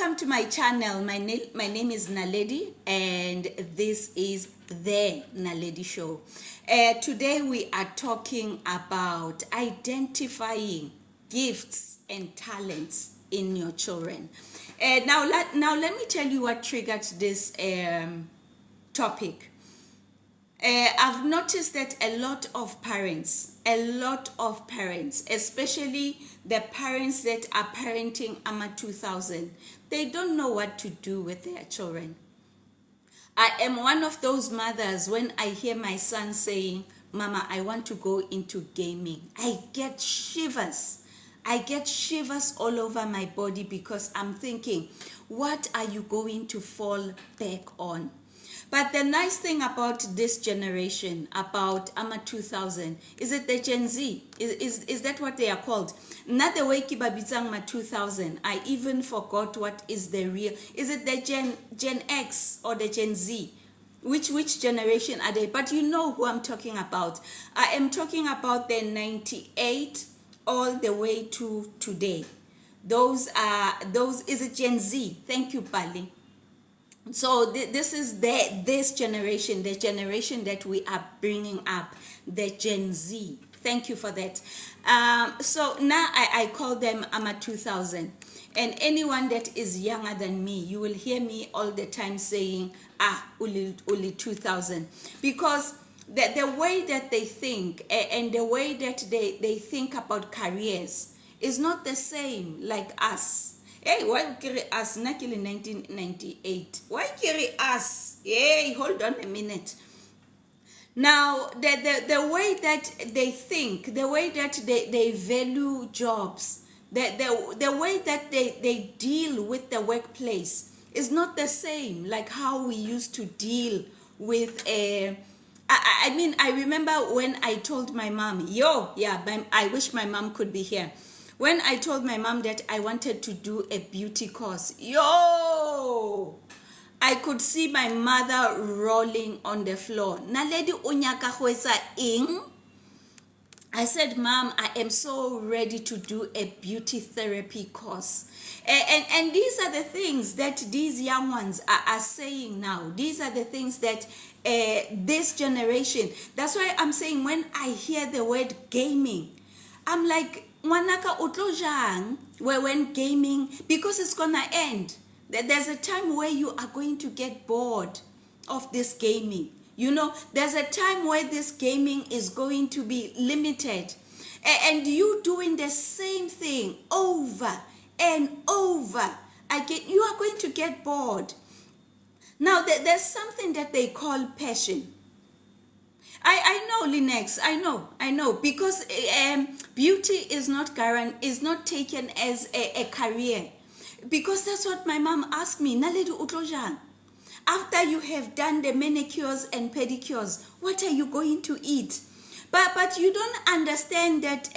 Welcome to my channel. My name is Naledi, and this is the Naledi Show. Today we are talking about identifying gifts and talents in your children. Now let me tell you what triggered this topic. I've noticed that a lot of parents, especially the parents that are parenting AMA 2000, they don't know what to do with their children. I am one of those mothers. When I hear my son saying, "Mama, I want to go into gaming," I get shivers. I get shivers all over my body because I'm thinking, what are you going to fall back on? But the nice thing about this generation, about AMA 2000, is it the Gen Z? Is that what they are called? Not the way Kibabitsang Ma 2000. I even forgot what is the real. Is it the Gen X or the Gen Z? Which generation are they? But you know who I'm talking about. I am talking about the 98 all the way to today. Those is it Gen Z? Thank you, Pali. So this is this generation, the generation that we are bringing up, the Gen Z. Thank you for that. So now I call them AMA 2000. And anyone that is younger than me, you will hear me all the time saying, Uli 2000. Because the way that they think and the way that they think about careers is not the same like us. Hey, why carry us? Nakili 1998. Why carry us? Hey, hold on a minute. Now, the way that they think, the way that they value jobs, the way that they deal with the workplace is not the same like how we used to deal with I remember when I told my mom, I wish my mom could be here. When I told my mom that I wanted to do a beauty course, I could see my mother rolling on the floor. Naledi unyaka hwesa ing. I said, "Mom, I am so ready to do a beauty therapy course." And these are the things that these young ones are saying now. These are the things that this generation, that's why I'm saying when I hear the word gaming, I'm like, Wanaka utlojang, where when gaming, because it's gonna end. There's a time where you are going to get bored of this gaming. You know, there's a time where this gaming is going to be limited. And you doing the same thing over and over again, you are going to get bored. Now, there's something that they call passion. I know, Linux, I know, because beauty is not taken as a career. Because that's what my mom asked me, Naledi Utlojang, after you have done the manicures and pedicures, what are you going to eat? But you don't understand that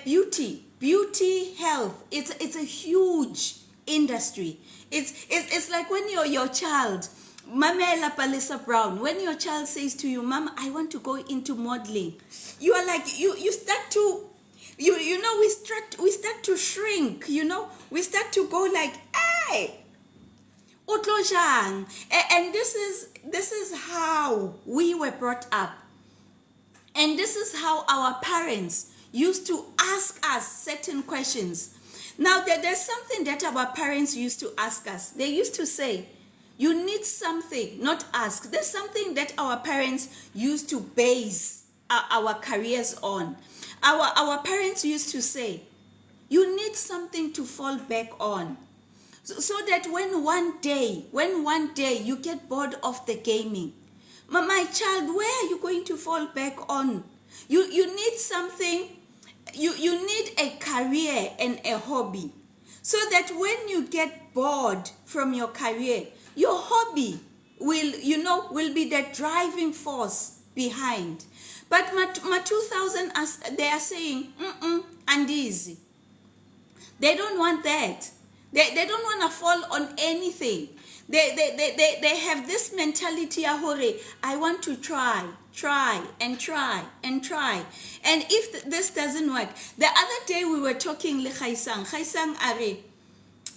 beauty, health, it's a huge industry. It's like when you're your child, Mamela Palisa Brown, when your child says to you, "Mama, I want to go into modeling," you are like, you start to, you know, we start to shrink, you know, we start to go like, hey, Utlojang. And this is how we were brought up. And this is how our parents used to ask us certain questions. Now, there's something that our parents used to ask us. They used to say, you need something, not ask. There's something that our parents used to base our careers on. Our parents used to say, you need something to fall back on. So that when one day you get bored of the gaming, my child, where are you going to fall back on? You need something, you need a career and a hobby. So that when you get bored from your career, your hobby will be the driving force behind. But my 2000, they are saying, and easy. They don't want that. They don't want to fall on anything. They have this mentality, I want to try. And if this doesn't work, the other day we were talking le Khaisang Are,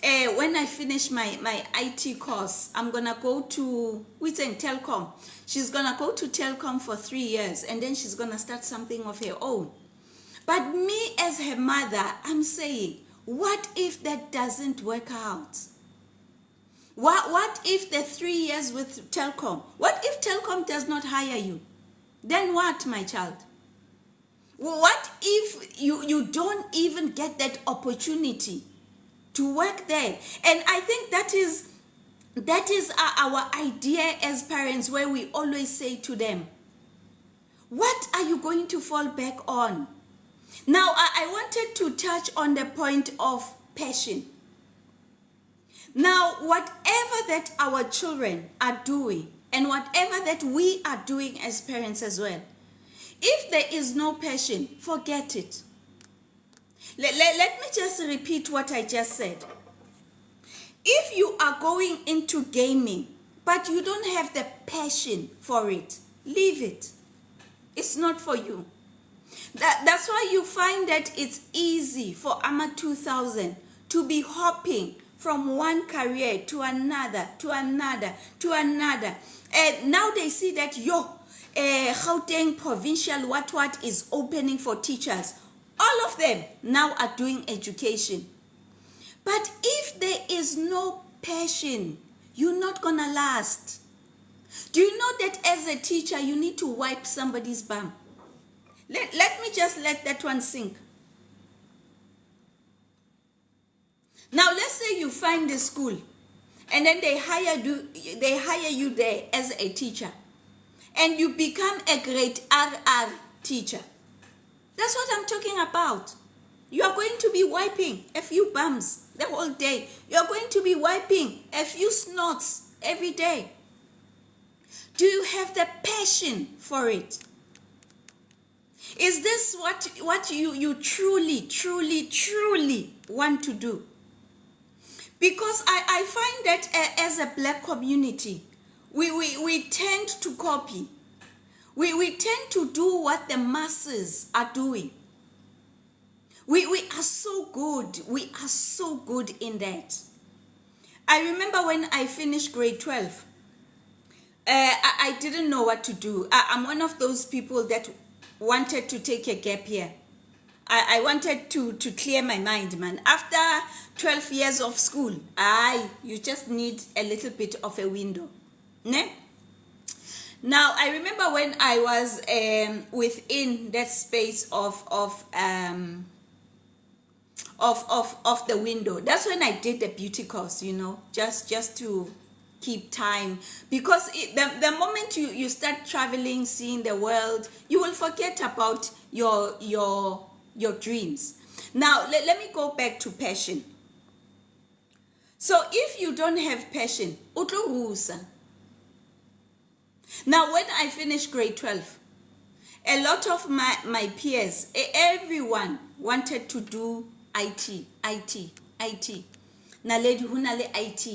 when I finish my IT course, I'm gonna go to Telcom. She's gonna go to Telcom for 3 years, and then she's gonna start something of her own. But me as her mother, I'm saying, what if that doesn't work out? What if the 3 years with Telcom? What if Telcom does not hire you? Then what, my child? What if you don't even get that opportunity to work there? And I think that is our idea as parents, where we always say to them, what are you going to fall back on? Now, I wanted to touch on the point of passion. Now, whatever that our children are doing, and whatever that we are doing as parents as well, if there is no passion, forget it. Let me just repeat what I just said. If you are going into gaming, but you don't have the passion for it, leave it. It's not for you. That's why you find that it's easy for AMA 2000 to be hopping from one career to another, to another, to another. And now they see that, Gauteng Provincial what is opening for teachers. All of them now are doing education. But if there is no passion, you're not gonna last. Do you know that as a teacher, you need to wipe somebody's bum? Let me just let that one sink. Now, let's say you find a school, and then they hire you there as a teacher, and you become a grade RR teacher. That's what I'm talking about. You are going to be wiping a few bums the whole day. You are going to be wiping a few snorts every day. Do you have the passion for it? Is this what you truly, truly, truly want to do? Because I find that as a black community, we tend to copy. We tend to do what the masses are doing. We are so good. We are so good in that. I remember when I finished grade 12, I didn't know what to do. I'm one of those people that wanted to take a gap year. I wanted to clear my mind, man. After 12 years of school, you just need a little bit of a window. Ne? Now, I remember when I was within that space of the window. That's when I did the beauty course, just to keep time. Because the moment you start traveling, seeing the world, you will forget about your dreams. Now, let me go back to passion. So if you don't have passion, utluhusa. Now, when I finished grade 12, a lot of my peers, everyone wanted to do IT. Naledi hunale IT.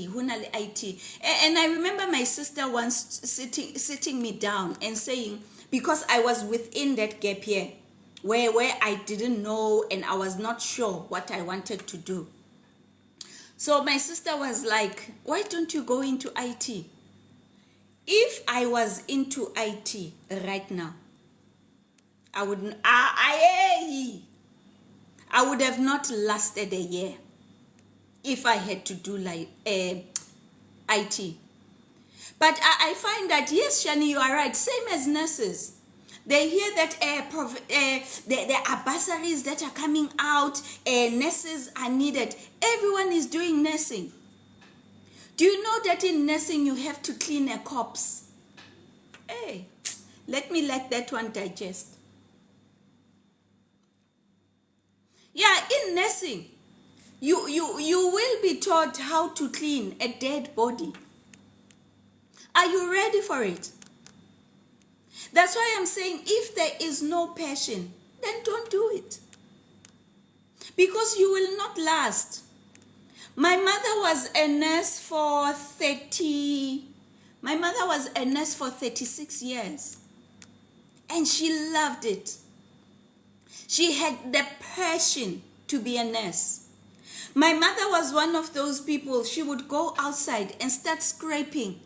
And I remember my sister once sitting me down and saying, because I was within that gap year, where I didn't know and I was not sure what I wanted to do. So my sister was like, why don't you go into IT? If I was into IT right now, I would have not lasted a year if I had to do like IT. But I find that, yes, Shani, you are right. Same as nurses. They hear that there are bursaries that are coming out, nurses are needed. Everyone is doing nursing. Do you know that in nursing you have to clean a corpse? Hey, let that one digest. Yeah, in nursing, you will be taught how to clean a dead body. Are you ready for it? That's why I'm saying, if there is no passion, then don't do it. Because you will not last. My mother was a nurse for 36 years. And she loved it. She had the passion to be a nurse. My mother was one of those people. She would go outside and start scraping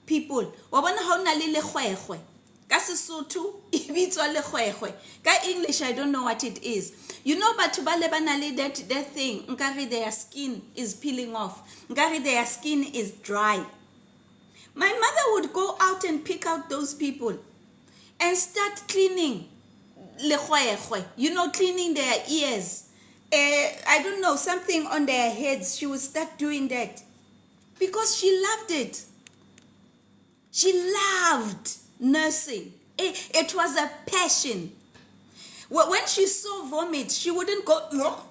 people. Wa bona ha o na le lekgwekgwe. Ka Sesotho e bitswa lekgwekgwe. Ka English I don't know what it is. You know, batho ba le bana le that thing, nkare their skin is peeling off. Nkare their skin is dry. My mother would go out and pick out those people and start cleaning lekgwekgwe. You know, cleaning their ears. I don't know, something on their heads. She would start doing that because she loved it. She loved nursing. It was a passion. When she saw vomit, she wouldn't go, no.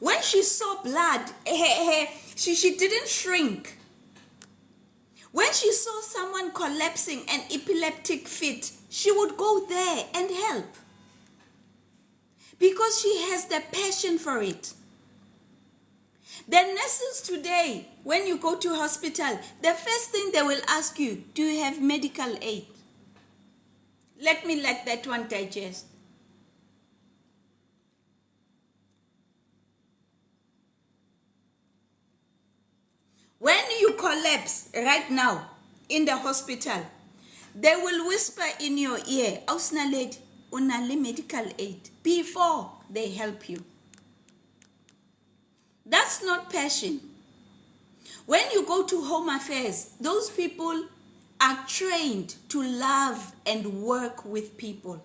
When she saw blood, she didn't shrink. When she saw someone collapsing, an epileptic fit, she would go there and help. Because she has the passion for it. The nurses today, when you go to hospital, the first thing they will ask you, do you have medical aid? Let me let that one digest. When you collapse right now in the hospital, they will whisper in your ear, "Ausna lady, unale medical aid," before they help you. That's not passion. When you go to Home Affairs, those people are trained to love and work with people.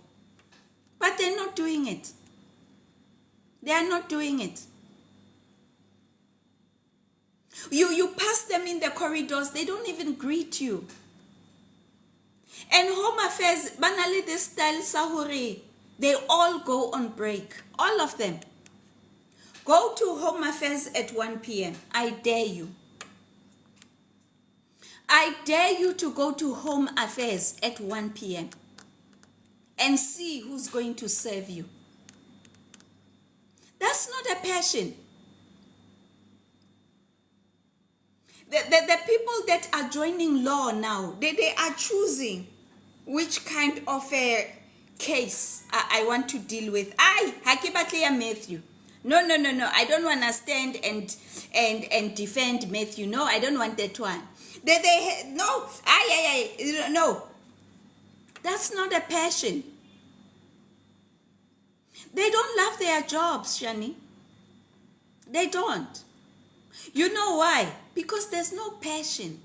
But they're not doing it. They are not doing it. You pass them in the corridors, they don't even greet you. And Home Affairs, banally this style sahuri, they all go on break. All of them. Go to Home Affairs at 1 p.m. I dare you. I dare you to go to Home Affairs at 1 p.m. and see who's going to serve you. That's not a passion. The people that are joining law now, they are choosing which kind of a case I want to deal with. Hakibatlia Matthew. No. I don't want to stand and defend Matthew. No, I don't want that one. No. That's not a passion. They don't love their jobs, Shani. They don't. You know why? Because there's no passion.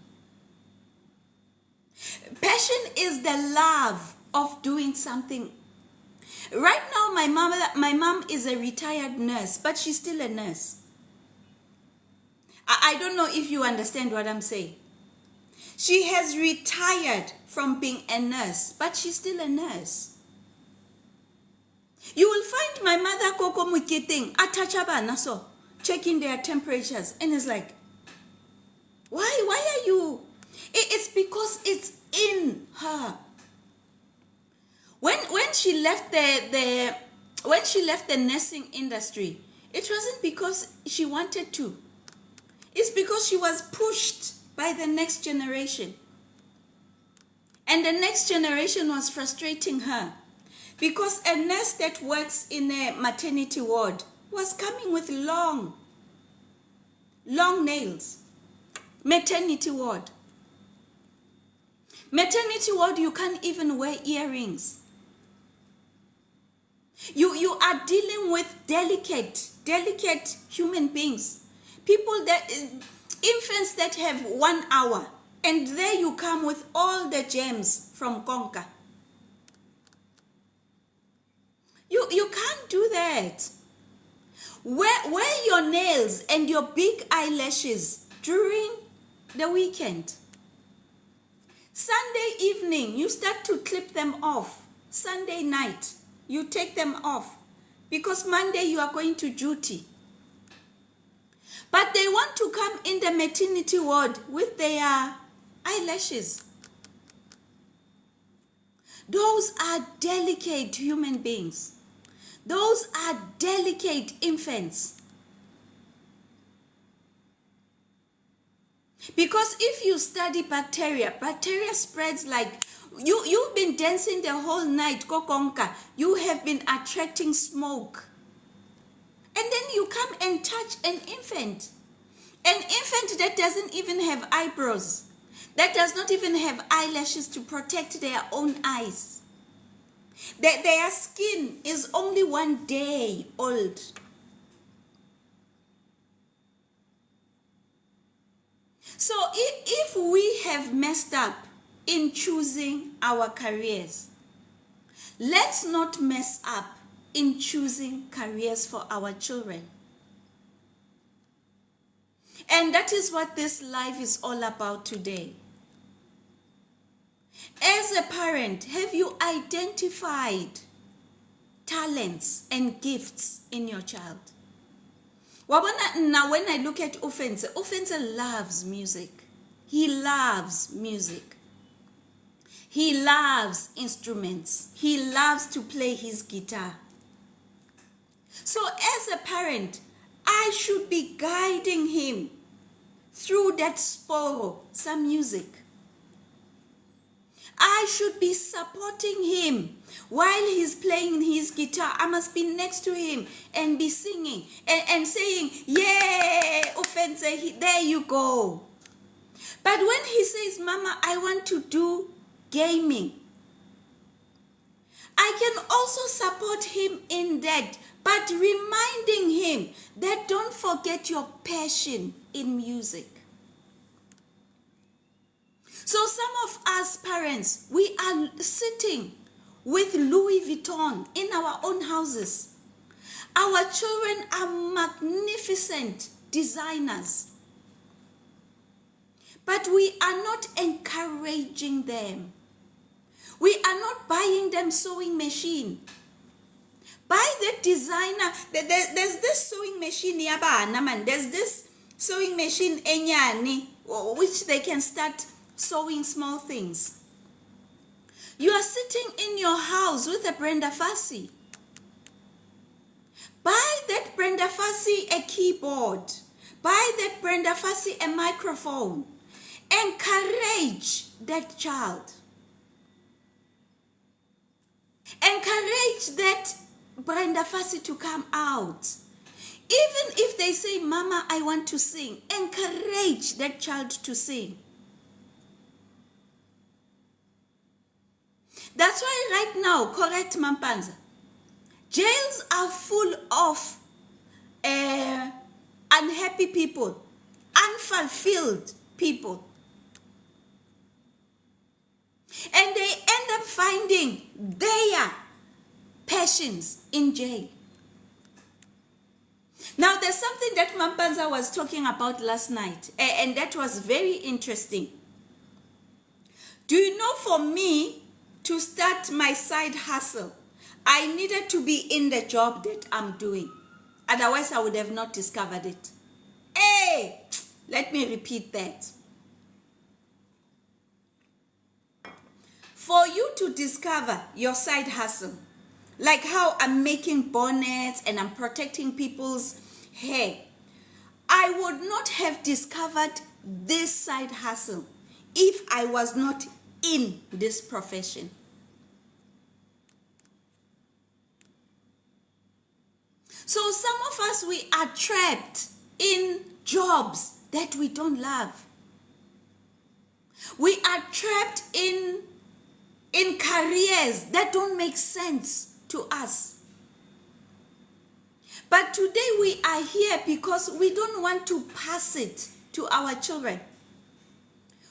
Passion is the love of doing something. Right now, my mom is a retired nurse, but she's still a nurse. I don't know if you understand what I'm saying. She has retired from being a nurse, but she's still a nurse. You will find my mother Koko Mukiting atachabana so checking their temperatures, and it's like, why are you? It's because it's in her. When she left the nursing industry, it wasn't because she wanted to. It's because she was pushed by the next generation. And the next generation was frustrating her. Because a nurse that works in a maternity ward was coming with long nails. Maternity ward. Maternity ward, you can't even wear earrings. You are dealing with delicate human beings. People infants that have 1 hour. And there you come with all the gems from Konka. You can't do that. Wear your nails and your big eyelashes during the weekend. Sunday evening, you start to clip them off. Sunday night, you take them off. Because Monday you are going to duty. But they want to come in the maternity ward with their eyelashes. Those are delicate human beings. Those are delicate infants. Because if you study bacteria spreads like, you've been dancing the whole night, Kokonka. You have been attracting smoke. And then you come and touch an infant. An infant that doesn't even have eyebrows, that does not even have eyelashes to protect their own eyes. Their skin is only 1 day old. So if we have messed up in choosing our careers, let's not mess up in choosing careers for our children. And that is what this life is all about today. As a parent, have you identified talents and gifts in your child? Now when I look at Ofense loves music. He loves music. He loves instruments. He loves to play his guitar. So as a parent, I should be guiding him through that sporo, some music. I should be supporting him while he's playing his guitar. I must be next to him and be singing and saying, "Yay, Ofense, there you go." But when he says, "Mama, I want to do gaming," I can also support him in that, but reminding him that don't forget your passion in music. So some of us parents, we are sitting with Louis Vuitton in our own houses. Our children are magnificent designers, but we are not encouraging them. We are not buying them sewing machine. Buy the designer. There's this sewing machine, there's this sewing machine enyani, which they can start sewing small things. You are sitting in your house with a Brenda Fassie. Buy that Brenda Fassie a keyboard. Buy that Brenda Fassie a microphone. Encourage that child. Encourage that Brenda Fassie to come out. Even if they say, "Mama, I want to sing," encourage that child to sing. That's why right now, correct Mampanza, jails are full of unhappy people, unfulfilled people. And they end up finding their passions in jail. Now, there's something that Mampanza was talking about last night, and that was very interesting. Do you know, for me to start my side hustle, I needed to be in the job that I'm doing. Otherwise, I would have not discovered it. Hey, let me repeat that. For you to discover your side hustle, like how I'm making bonnets and I'm protecting people's hair, I would not have discovered this side hustle if I was not in this profession. So some of us, we are trapped in jobs that we don't love. We are trapped in careers that don't make sense to us. But today we are here because we don't want to pass it to our children.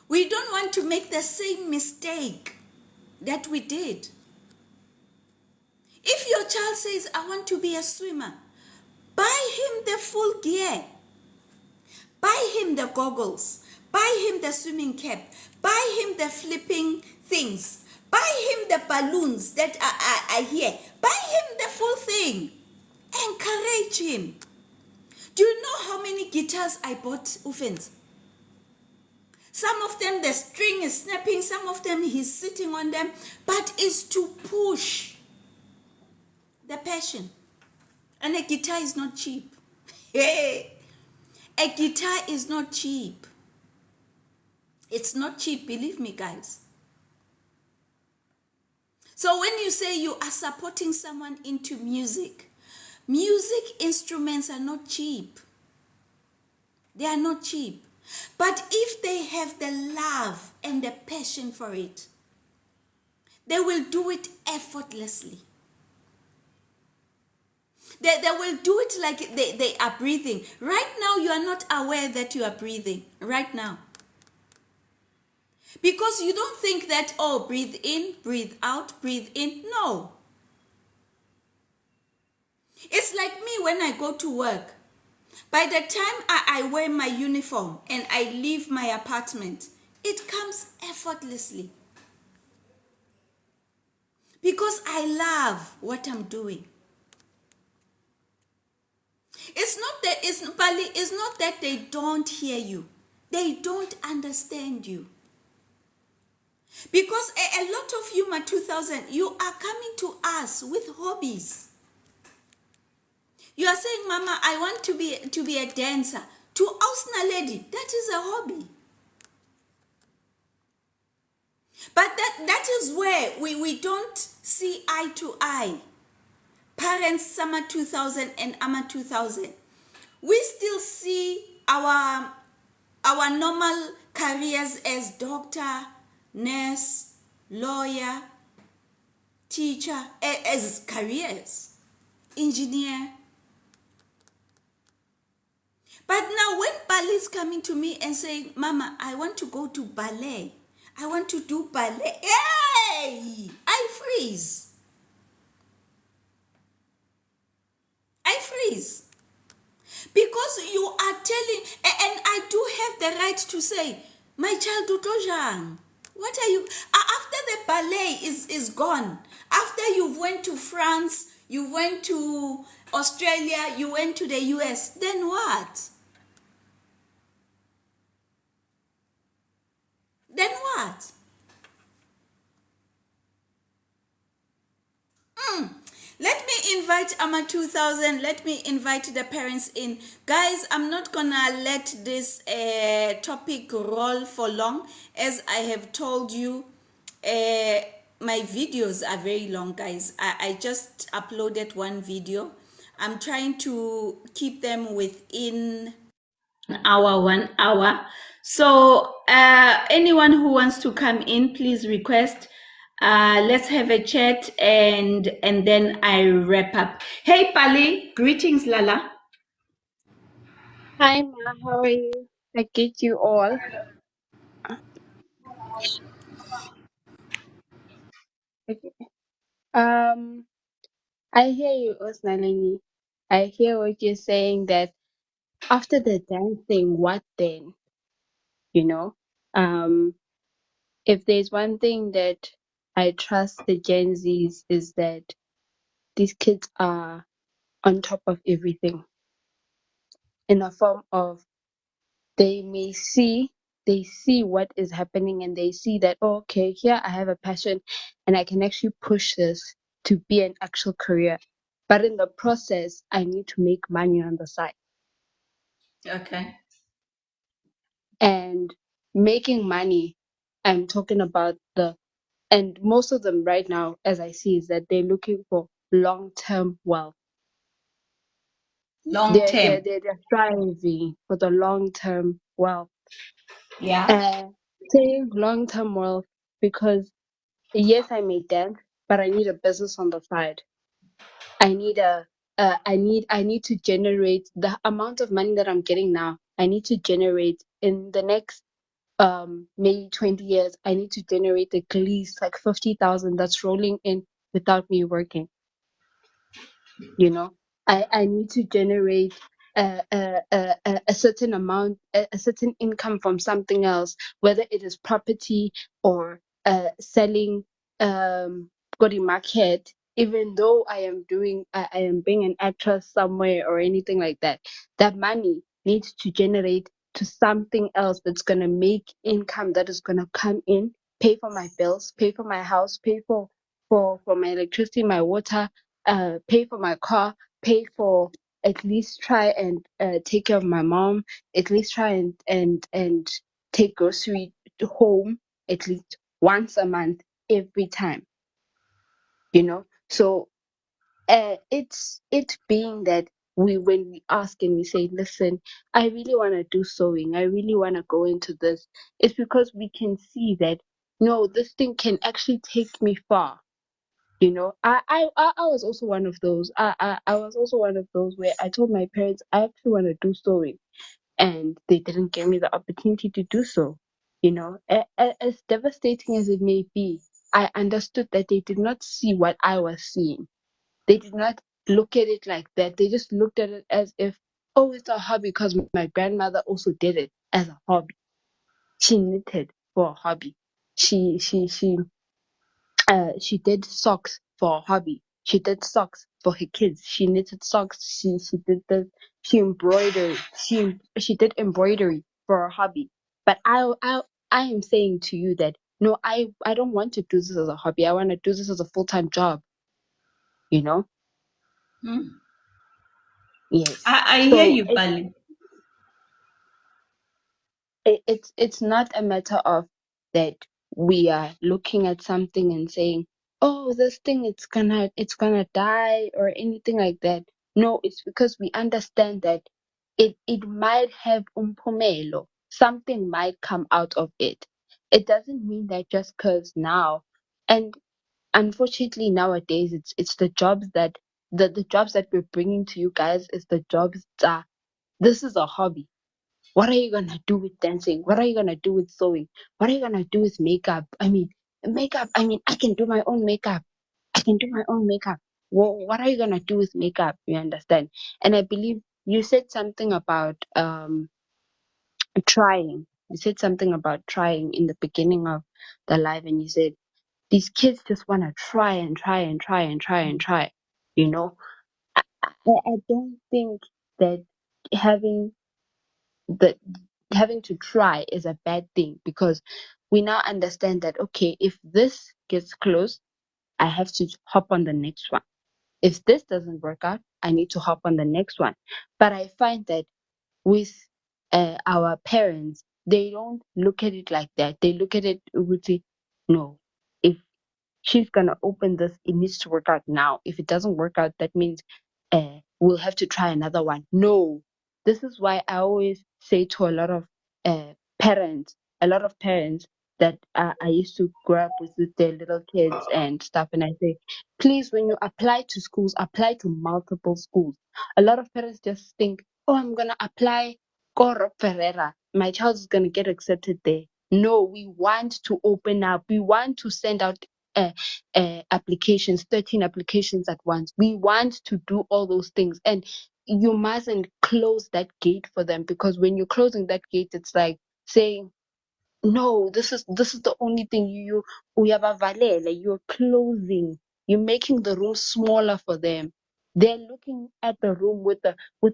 We don't want to make the same mistake that we did. If your child says, "I want to be a swimmer," buy him the full gear. Buy him the goggles. Buy him the swimming cap. Buy him the flipping things. Buy him the balloons that are here. Buy him the full thing. Encourage him. Do you know how many guitars I bought, Ufens? Some of them, the string is snapping. Some of them, he's sitting on them. But it's to push the passion. And a guitar is not cheap. Hey, a guitar is not cheap. It's not cheap, believe me, guys. So when you say you are supporting someone into music, Music instruments are not cheap. They are not cheap. But if they have the love and the passion for it, they will do it effortlessly. They will do it like they are breathing. Right now, you are not aware that you are breathing. Right now. Because you don't think that, oh, breathe in, breathe out, breathe in. No. It's like me when I go to work. By the time I wear my uniform and I leave my apartment, it comes effortlessly. Because I love what I'm doing. It's not that they don't hear you. They don't understand you. Because a lot of you, my 2000, you are coming to us with hobbies. You are saying, Mama, I want to be a dancer. To us, lady, that is a hobby. But that is where we don't see eye to eye. Parents, summer 2000 and Ama 2000. We still see our normal careers as doctor, nurse, lawyer, teacher, as careers, engineer. But now when ballet is coming to me and saying, Mama, I want to go to ballet. I want to do ballet. Hey! I freeze. I freeze. Because you are telling, and I do have the right to say, my child, Utojang, what are you, after the ballet is gone, after you went to France, you went to Australia, you went to the US, then what? Then what? Let me invite Ama 2000. Let me invite the parents in. Guys, I'm not gonna let this topic roll for long. As I have told you, uh, my videos are very long, guys. I just uploaded one video. I'm trying to keep them within an hour, 1 hour. So anyone who wants to come in, please request. Let's have a chat and then I wrap up. Hey Pali, greetings Lala. Hi, Ma, how are you? I get you all. Okay. Um, I hear you, Osnalini. I hear what you're saying that after the dancing, what then? You know? Um, if there's one thing that I trust the Gen Zs is that these kids are on top of everything in a form of they may see they see what is happening and they see that, oh, okay, here I have a passion and I can actually push this to be an actual career, but in the process I need to make money on the side. Okay. And making money, I'm talking about the and most of them right now, as I see, is that they're looking for long-term wealth. Long They're term. they're, they're striving for the long-term wealth. Yeah. uh Saying long-term wealth because yes, I may dance, but I need a business on the side. I need I need to generate the amount of money that I'm getting now. I need to generate in the next maybe 20 years. I need to generate at least like 50,000 that's rolling in without me working. You know, I need to generate a certain amount, a certain income from something else, whether it is property or selling Godi market. Even though I am being an actress somewhere or anything like that, that money needs to generate to something else that's gonna make income that is gonna come in, pay for my bills, pay for my house, pay for my electricity, my water, pay for my car, pay for at least try and take care of my mom, at least try and take grocery to home at least once a month every time, you know. So It's it being that we when we ask and we say, listen, I really want to do sewing, I really want to go into this, it's because we can see that no, this thing can actually take me far. You know, I was also one of those. I was also one of those where I told my parents I actually want to do sewing, and they didn't give me the opportunity to do so. You know, as devastating as it may be, I understood that they did not see what I was seeing. They did not look at it like that. They just looked at it as if, oh, it's a hobby because my grandmother also did it as a hobby. She knitted for a hobby. She did socks for a hobby. She did socks for her kids. She knitted socks. She did the she embroidered. She did embroidery for a hobby. But I am saying to you that no, I don't want to do this as a hobby. I want to do this as a full-time job. You know? Hmm. Yes. I hear So you, Pali. it's not a matter of that we are looking at something and saying, oh, this thing it's gonna die or anything like that. No, it's because we understand that it might have umpomelo, something might come out of it. It doesn't mean that just because now, and unfortunately nowadays it's the jobs that the jobs that we're bringing to you guys is the jobs that this is a hobby. What are you gonna do with dancing? What are you gonna do with sewing? What are you gonna do with makeup? Makeup. I can do my own makeup. I can do my own makeup. What are you gonna do with makeup? You understand? And I believe you said something about trying. You said something about trying in the beginning of the live, and you said these kids just wanna try and try and try and try and try. You know, I don't think that having the having to try is a bad thing because we now understand that okay, if this gets close, I have to hop on the next one. If this doesn't work out, I need to hop on the next one. But I find that with our parents, they don't look at it like that. They look at it with the no. If she's gonna open this, it needs to work out now. If it doesn't work out, that means we'll have to try another one. No, this is why I always say to uh, parents, a lot of parents that I used to grow up with their little kids and stuff, and I say, please, when you apply to schools, apply to multiple schools. A lot of parents just think, oh, I'm gonna apply Koro Ferreira. My child is gonna get accepted there. No, we want to open up. We want to send out uh, applications, 13 applications at once. We want to do all those things. And you mustn't close that gate for them because when you're closing that gate, it's like saying, no, this is the only thing uyabavalele, you're closing, you're making the room smaller for them. They're looking at the room with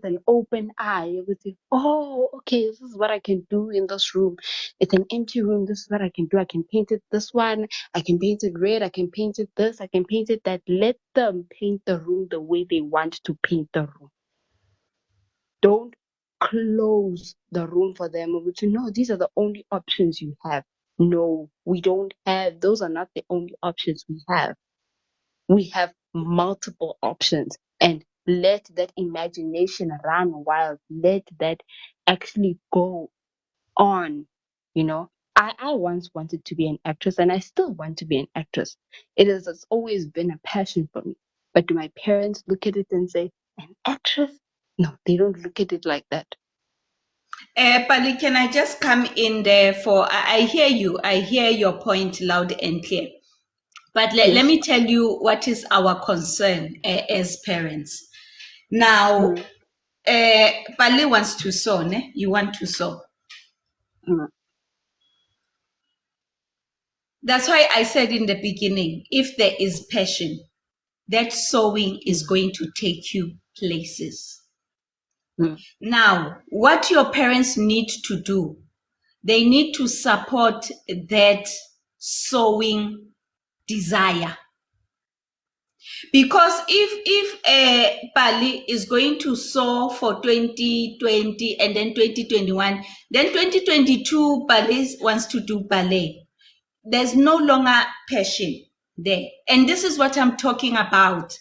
an open eye. You would say, oh, okay, this is what I can do in this room. It's an empty room. This is what I can do. I can paint it this one. I can paint it red. I can paint it this. I can paint it that. Let them paint the room the way they want to paint the room. Don't close the room for them but to know these are the only options you have. No, we don't have, those are not the only options we have. We have multiple options, and let that imagination run wild. Let that actually go on. You know, I once wanted to be an actress and I still want to be an actress. It's always been a passion for me. But do my parents look at it and say, an actress? No, they don't look at it like that. Pali, can I just come in there for? I hear you. I hear your point loud and clear. But let Yes. me tell you what is our concern as parents. Now, Mm, Pali wants to sew, ne? You want to sew. mm, That's why I said in the beginning, if there is passion, that sewing is mm, going to take you places. mm, Now, what your parents need to do, they need to support that sewing desire. Because if Pali is going to sew for 2020 and then 2021, then 2022 Pali wants to do ballet. There's no longer passion there. And this is what I'm talking about.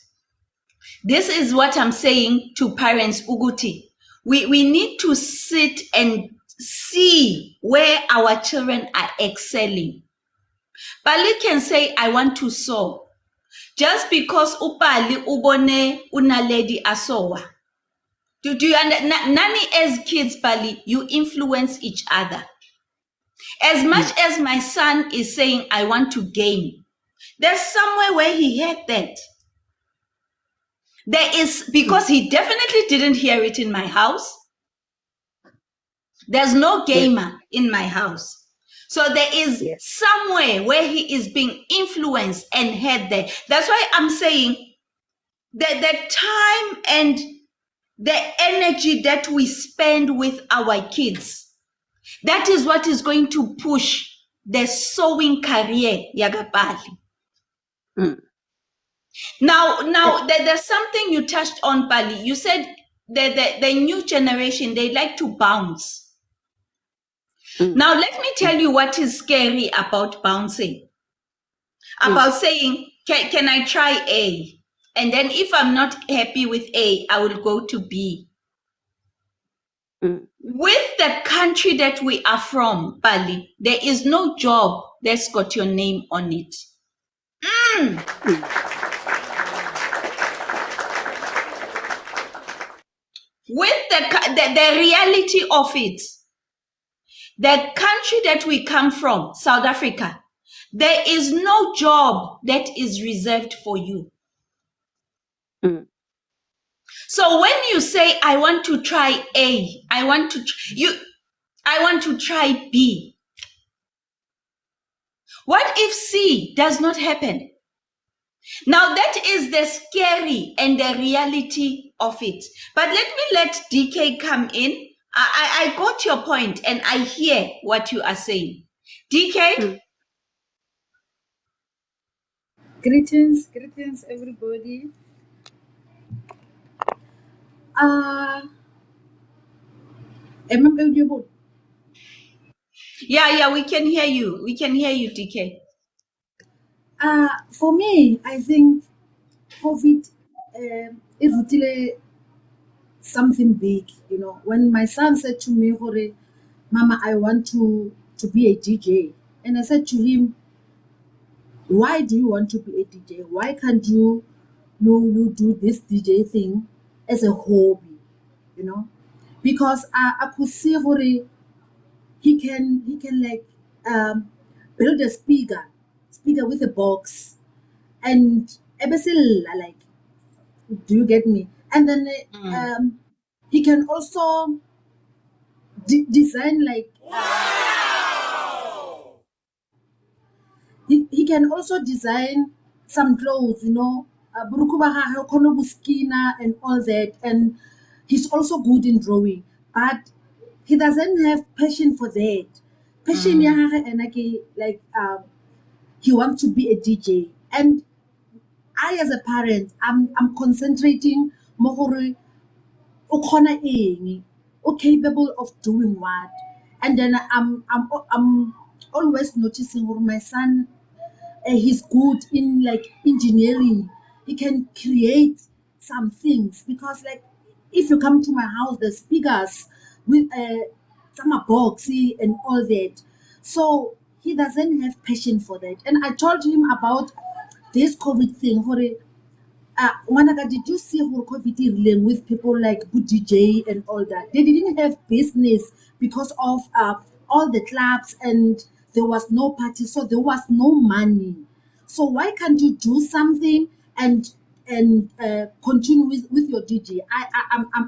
This is what I'm saying to parents, Uguti. We need to sit and see where our children are excelling. Bali can say, I want to sew. Just because upali ubone una lady asowa. Do you understand? Nani as kids, Bali, you influence each other. As much as my son is saying, I want to game, there's somewhere where he heard that. There is, because he definitely didn't hear it in my house. There's no gamer in my house. So there is somewhere where he is being influenced and heard that. That's why I'm saying that the time and the energy that we spend with our kids, that is what is going to push the sewing career, Yagapali. Now there's something you touched on, Pali. You said the new generation, they like to bounce. Now, let me tell you what is scary about bouncing. About saying, can I try A? And then if I'm not happy with A, I will go to B. With the country that we are from, Bali, there is no job that's got your name on it. With the reality of it, the country that we come from, South Africa, there is no job that is reserved for you. So when you say, I want to try A, I want to try B. What if C does not happen? Now that is the scary and the reality of it. But let DK come in. I got your point and I hear what you are saying. DK? Greetings, everybody. Am I audible? Yeah, we can hear you. We can hear you, DK. For me, I think COVID it really something big. You know, when my son said to me, "Hore, Mama, I want to be a DJ," and I said to him, "Why do you want to be a DJ? Why can't you do this DJ thing as a hobby? You know, because I could see Hore he can like build a speaker with a box and ebesilla, like, do you get me? And then he can also design like he can also design some clothes, you know, buruku ba gagwe o kgona go skinner and all that, and he's also good in drawing, but he doesn't have passion for that. Passion ya gagwe ena ke like he wants to be a DJ. And I, as a parent, I'm concentrating more capable of doing what. And then I'm always noticing my son, he's good in like engineering. He can create some things because like if you come to my house, the speakers with some boxy and all that. So he doesn't have passion for that. And I told him about this COVID thing. Ngwanaka, did you see how COVID dealing with people like good DJ and all that? They didn't have business because of all the clubs, and there was no party, so there was no money. So why can't you do something and continue with your DJ?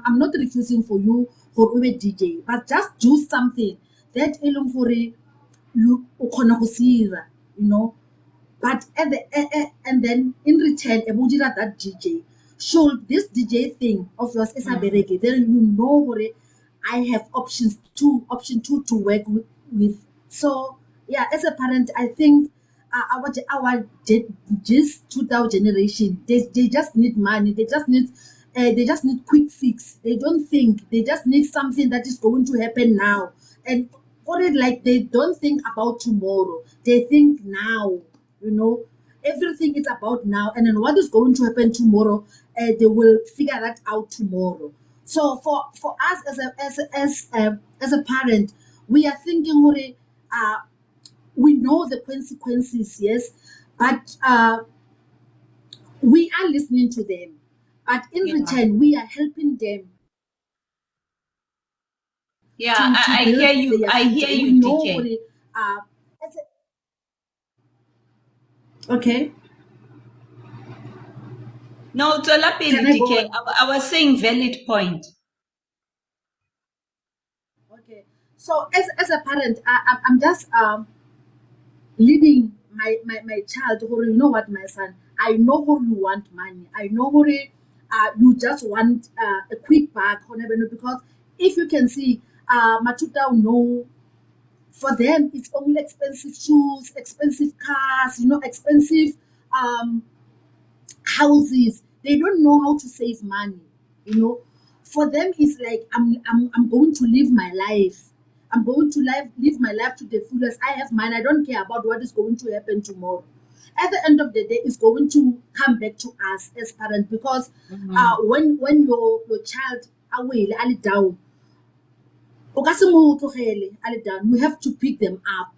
I'm not refusing for you for a DJ, but just do something that elong for you o kgona go se ira, you know. But at the and then in return, Ebudira that DJ. Should this DJ thing of yours is a bereke, then you know what I have option two to work with. So yeah, as a parent, I think just 2000 generation, they just need money. They just need quick fix. They don't think. They just need something that is going to happen now. And for it, like they don't think about tomorrow. They think now, you know. everything is about now, and then what is going to happen tomorrow, they will figure that out tomorrow. So for us as a parent, we are thinking, we know the consequences, yes, but we are listening to them. But in Yeah. return, we are helping them Yeah, to I build hear you. their I hear future. We you, know DK. as okay, No, Tola can Pele, I go DK. on? I was saying valid point. Okay. So as a parent, I'm just leading my child who, you know what, my son, I know who you want money. I know who you just want a quick bag, whatever, because if you can see, Matuta know for them it's only expensive shoes, expensive cars, expensive um houses. They don't know how to save money. You know, for them it's like I'm going to live my life. I'm going to live my life to the fullest. I have mine. I don't care about what is going to happen tomorrow. At the end of the day, it's going to come back to us as parents because Mhm. when your child away down, o ka se mo tlogele a le down, you have to pick them up.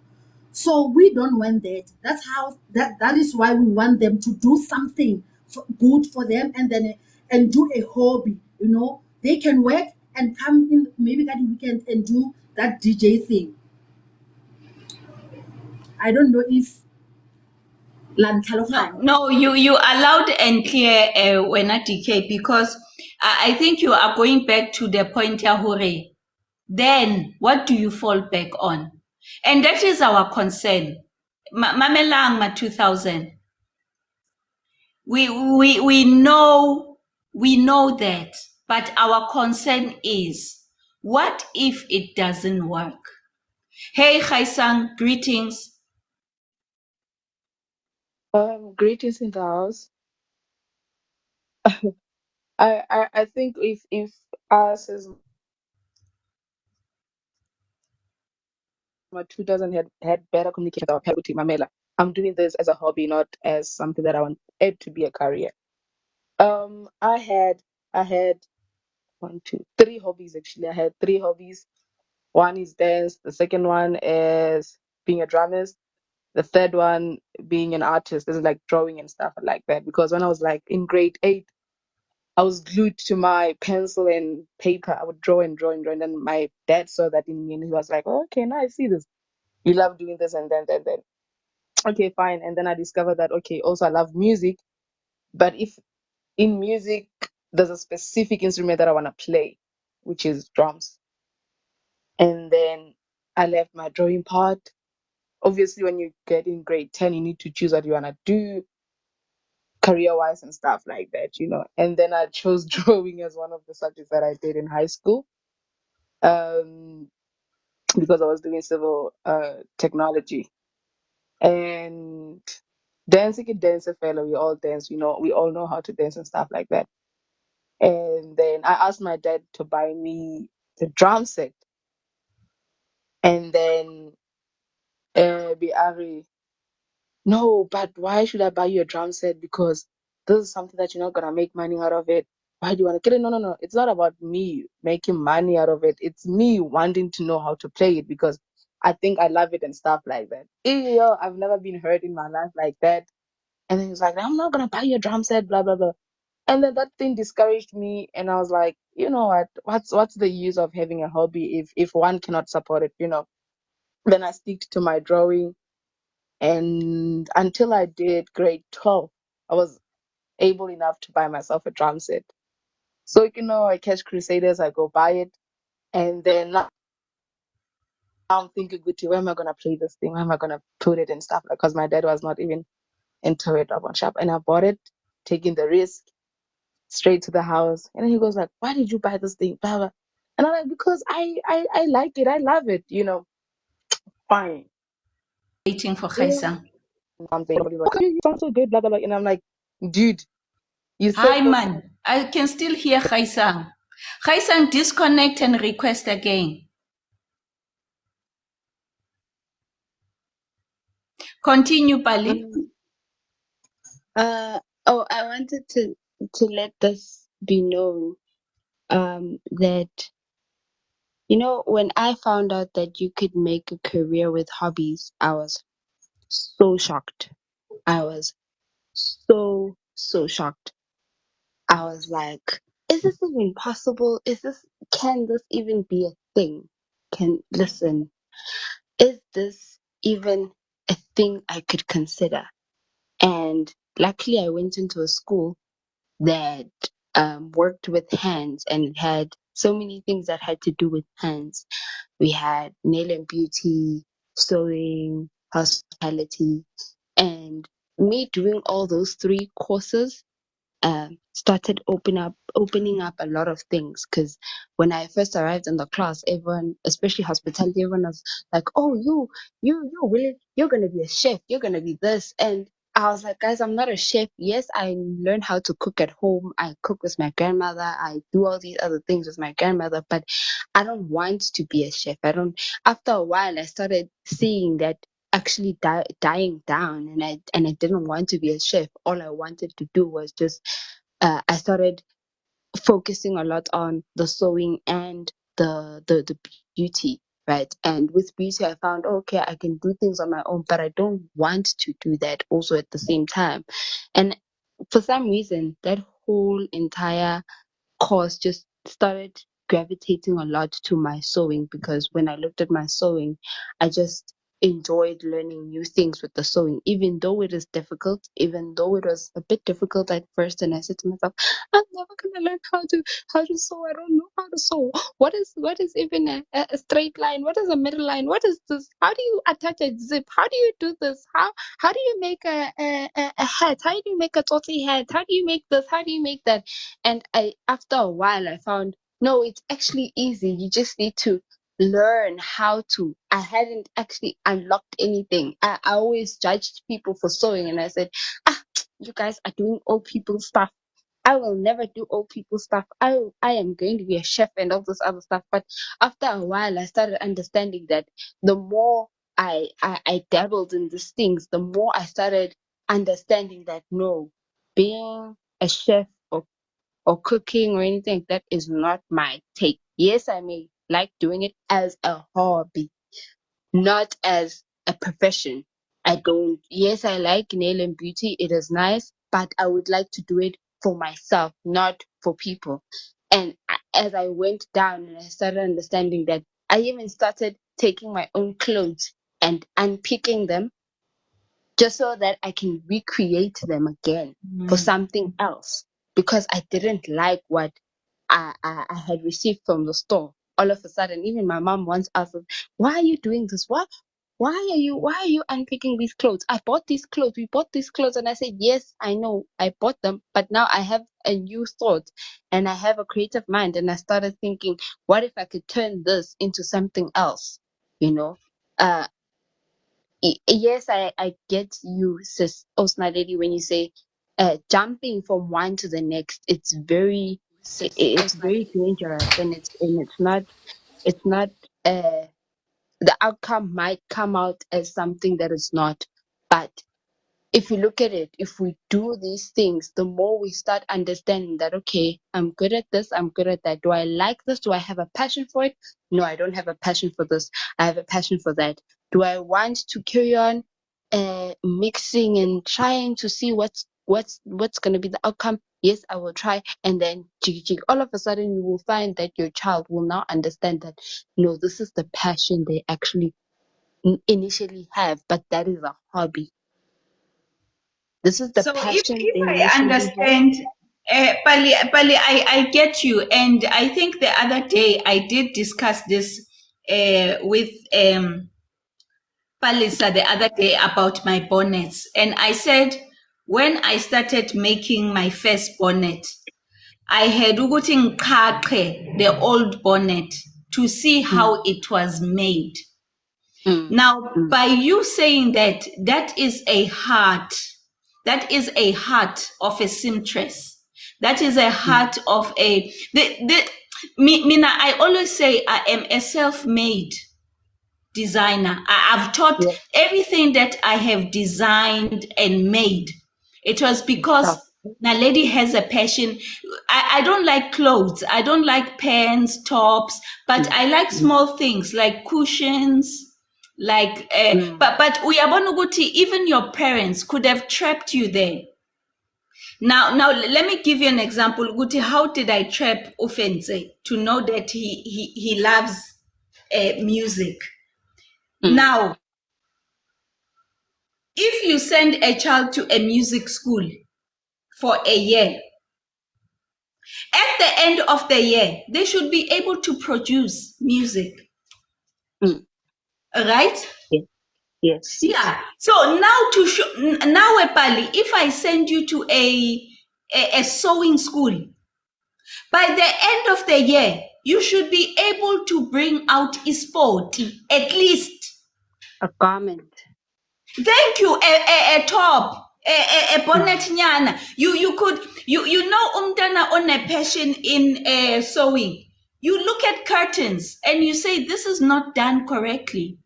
So we don't want that. That is why we want them to do something good for them, and then and do a hobby. They can work and come in maybe that weekend and do that DJ thing. I don't know if Lan No, Tlhaloganya. no, you are loud and clear, when at DK, because I think you are going back to the point, ya hore. Then what do you fall back on? And that is our concern. Mamelang ma 2000. We know that, but our concern is, what if it doesn't work? Hey Khaisang, greetings. Greetings in the house. I think if us as Matu doesn't had better communication with our parent with Mamela, I'm doing this as a hobby, not as something that I want it to be a career. I had one, two, three hobbies actually. I had three hobbies. One is dance. The second one is being a drummist. The third one being an artist. This is like drawing and stuff like that. Because when I was like in grade 8, I was glued to my pencil and paper. I would draw and draw and draw. And then my dad saw that in me and he was like, oh, okay, now I see this. You love doing this and then. Okay, fine. And then I discovered that, okay, also I love music. But if in music, there's a specific instrument that I want to play, which is drums. And then I left my drawing part. Obviously, when you get in grade 10, you need to choose what you want to do career wise and stuff like that. And then I chose drawing as one of the subjects that I did in high school, um, because I was doing civil technology. And dancing and dance fellow, we all dance, we all know how to dance and stuff like that. And then I asked my dad to buy me the drum set. And then Biari, no, but why should I buy you a drum set? Because this is something that you're not gonna make money out of it. Why do you want to get it? No, no, no. It's not about me making money out of it. It's me wanting to know how to play it because I think I love it and stuff like that. Yo, I've never been hurt in my life like that. And then he's like, I'm not gonna buy you a drum set, blah blah blah. And then that thing discouraged me, and I was like, you know what? What's the use of having a hobby if one cannot support it? Then I stick to my drawing, and until I did grade 12, I was able enough to buy myself a drum set. So, I catch Crusaders, I go buy it. And then now I'm thinking, good, where am I going to play this thing? Where am I going to put it and stuff? Because my dad was not even into it up on shop. And I bought it, taking the risk straight to the house. And then he goes like, why did you buy this thing? Blah, blah. And I'm like, because I like it. I love it. Fine. Waiting for Yeah. Khaisang. I'm saying, okay, you sound so good, blah, blah, blah. And I'm like, dude, you said Hi, this. man. I can still hear Khaisang. Khaisang, disconnect and request again. Continue, Pali. I wanted to let this be known, that, when I found out that you could make a career with hobbies, I was so shocked. I was so shocked. I was like, is this even possible? Can this even be a thing? Listen, is this even a thing I could consider? And luckily, I went into a school that worked with hands and it had so many things that had to do with hands. We had nail and beauty, sewing, hospitality, and me doing all those three courses started opening up a lot of things. Because when I first arrived in the class, everyone, especially hospitality, everyone was like, "Oh, you really, you're gonna be a chef. You're gonna be this." And I was like, "Guys, I'm not a chef. Yes, I learned how to cook at home. I cook with my grandmother. I do all these other things with my grandmother, but I don't want to be a chef. I don't." After a while, I started seeing that actually dying down, and I didn't want to be a chef. All I wanted to do was just I started focusing a lot on the sewing and the beauty, right? And with beauty, I found, okay, I can do things on my own, but I don't want to do that also at the same time. And for some reason, that whole entire course just started gravitating a lot to my sewing, because when I looked at my sewing, I just enjoyed learning new things with the sewing, even though it is difficult, even though it was a bit difficult at first. And I said to myself, I'm never gonna learn how to sew. I don't know how to sew. What is even a straight line? What is a middle line? What is this? How do you attach a zip? How do you do this? How do you make a hat? How do you make a totty hat? How do you make this? How do you make that? And after a while, I found, no, it's actually easy. You just need to learn how to. I hadn't actually unlocked anything. I always judged people for sewing, and I said, you guys are doing old people stuff. I will never do old people stuff. I am going to be a chef and all this other stuff. But after a while, I started understanding that the more I dabbled in these things, the more I started understanding that, no, being a chef or cooking or anything like that is not my take. Yes, I may like doing it as a hobby, not as a profession. I don't, yes, I like nail and beauty. It is nice, but I would like to do it for myself, not for people. And as I went down and I started understanding that, I even started taking my own clothes and unpicking them just so that I can recreate them again for something else, because I didn't like what I had received from the store. All of a sudden, even my mom once asked, "Why are you doing this? Why are you unpicking these clothes? I bought these clothes. We bought these clothes." And I said, "Yes, I know, I bought them, but now I have a new thought and I have a creative mind." And I started thinking, what if I could turn this into something else? You know, uh, yes, I get you, sis Osna lady, when you say jumping from one to the next. It's very dangerous, and it's not uh the outcome might come out as something that is not. But if you look at it, if we do these things, the more we start understanding that, okay, I'm good at this, I'm good at that. Do I like this? Do I have a passion for it? No, I don't have a passion for this. I have a passion for that. Do I want to carry on mixing and trying to see what's going to be the outcome? Yes, I will try. And then all of a sudden you will find that your child will now understand that, no, this is the passion they actually initially have, but that is a hobby. This is the So passion if they I initially have. understand, Pali, I get you. And I think the other day I did discuss this with Palisa the other day about my bonnets. And I said, when I started making my first bonnet, I had ukuthi ngiqhaqhe the old bonnet to see Mm, how it was made. mm, Now, mm, by you saying that, that is a heart of a seamstress. That is a mm. heart of Mina, I always say I am a self-made designer. I've taught Yes. everything that I have designed and made. It was because Naledi has a passion. I don't like clothes. I don't like pants, tops, but I like small things like cushions, like. But uyabona ukuthi even your parents could have trapped you there. Now let me give you an example. Guti, how did I trap Ofense to know that he loves music? Now, if you send a child to a music school for a year, at the end of the year, they should be able to produce music, right? Yes. Yeah. So now now, Epali, if I send you to a sewing school, by the end of the year, you should be able to bring out a sport, at least. A garment. Thank you. A top, a bonnet nyana. You could you know umtana on a passion in sewing. You look at curtains and you say this is not done correctly.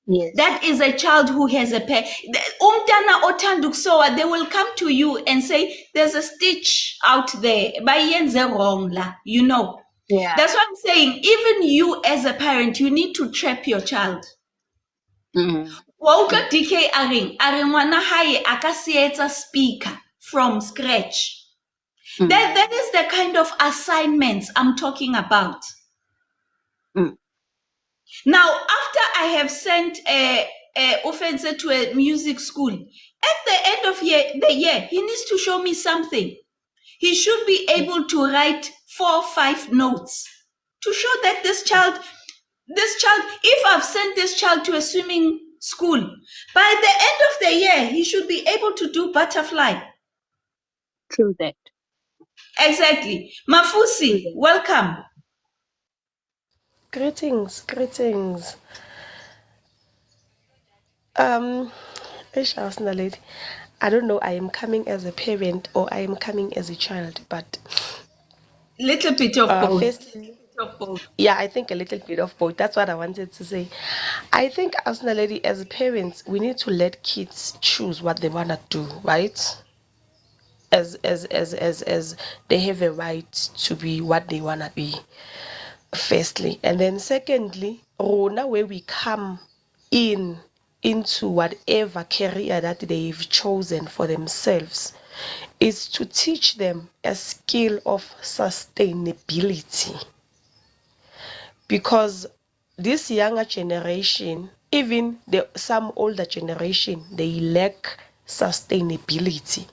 Yes. That is a child who has a umtana otanduk sewa. They will come to you and say there's a stitch out there. Bayenze wrong la. You know. Yeah. That's what I'm saying. Even you as a parent, you need to trap your child. Wa utlwa DK a reng ngwana hae a ka se etsa speaker from scratch. That is the kind of assignments I'm talking about. Now, after I have sent Ofense to a music school, at the end of the year, he needs to show me something. He should be able to write 4 or 5 notes to show that this child, if I've sent this child to a swimming school, by the end of the year, he should be able to do butterfly. True that. Exactly. Mafusi, welcome. Greetings. Lady, I don't know. I am coming as a parent or I am coming as a child, but Little bit of both. firstly, yeah, I think a little bit of both. That's what I wanted to say. I think Lady, as parents, we need to let kids choose what they wanna do, right? As they have a right to be what they wanna be. Firstly, and then secondly, rona where we come into whatever career that they've chosen for themselves is to teach them a skill of sustainability, because this younger generation, even some older generation, they lack sustainability.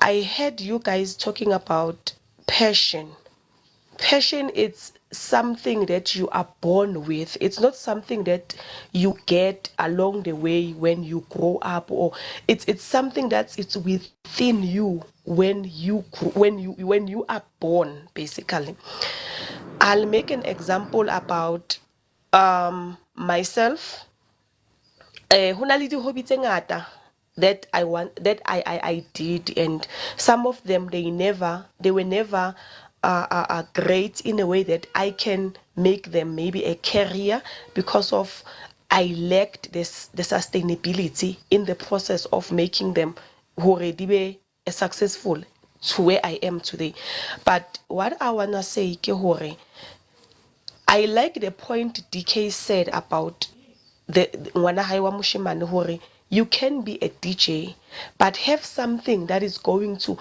I heard you guys talking about passion. Passion is something that you are born with. It's not something that you get along the way when you grow up, or it's something that it's within you when you are born, basically. I'll make an example about myself. Ho na le di-hobby tse ngata that I did, and some of them they were never great in a way that I can make them maybe a career, because of I lacked the sustainability in the process of making them already be a successful to where I am today. But what I wanna say ke hore, I like the point DK said about the ngwana hae wa moshemane hore you can be a DJ but have something that is going to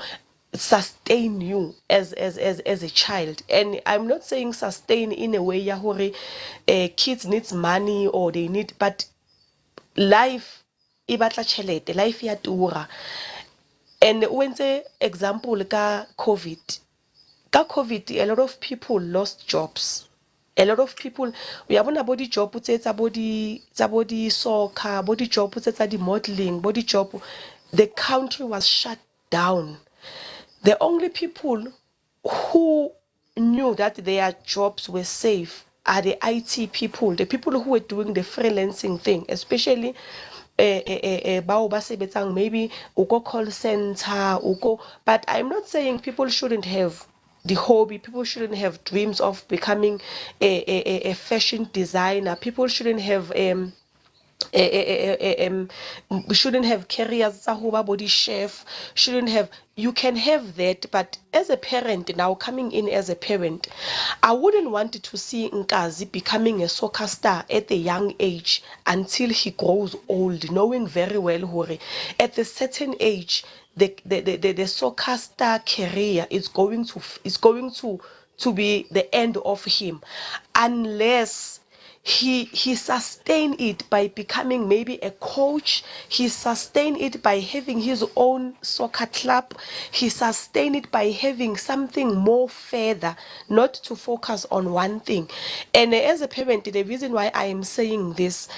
sustain you as a child. And I'm not saying sustain in a way ya hore kids needs money or they need, but life e batla tjhelete, life ya tura. And when say example ka COVID, a lot of people lost jobs. A lot of people, we have a body job, tsa body soccer, body job, tsa di modeling, body job. The country was shut down. The only people who knew that their jobs were safe are the IT people, the people who were doing the freelancing thing, especially bao ba sebetsang maybe uko call center uko. But I'm not saying people shouldn't have the hobby, people shouldn't have dreams of becoming a fashion designer, people shouldn't have shouldn't have careers tsa ho ba body chef, shouldn't have. You can have that, but as a parent now, coming in as a parent, I wouldn't want to see Nkazi becoming a soccer star at a young age until he grows old, knowing very well hore at a certain age the soccer star career is going to be the end of him, unless he sustained it by becoming maybe a coach. He sustained it by having his own soccer club. He sustained it by having something more further, not to focus on one thing. And as a parent, the reason why I am saying this,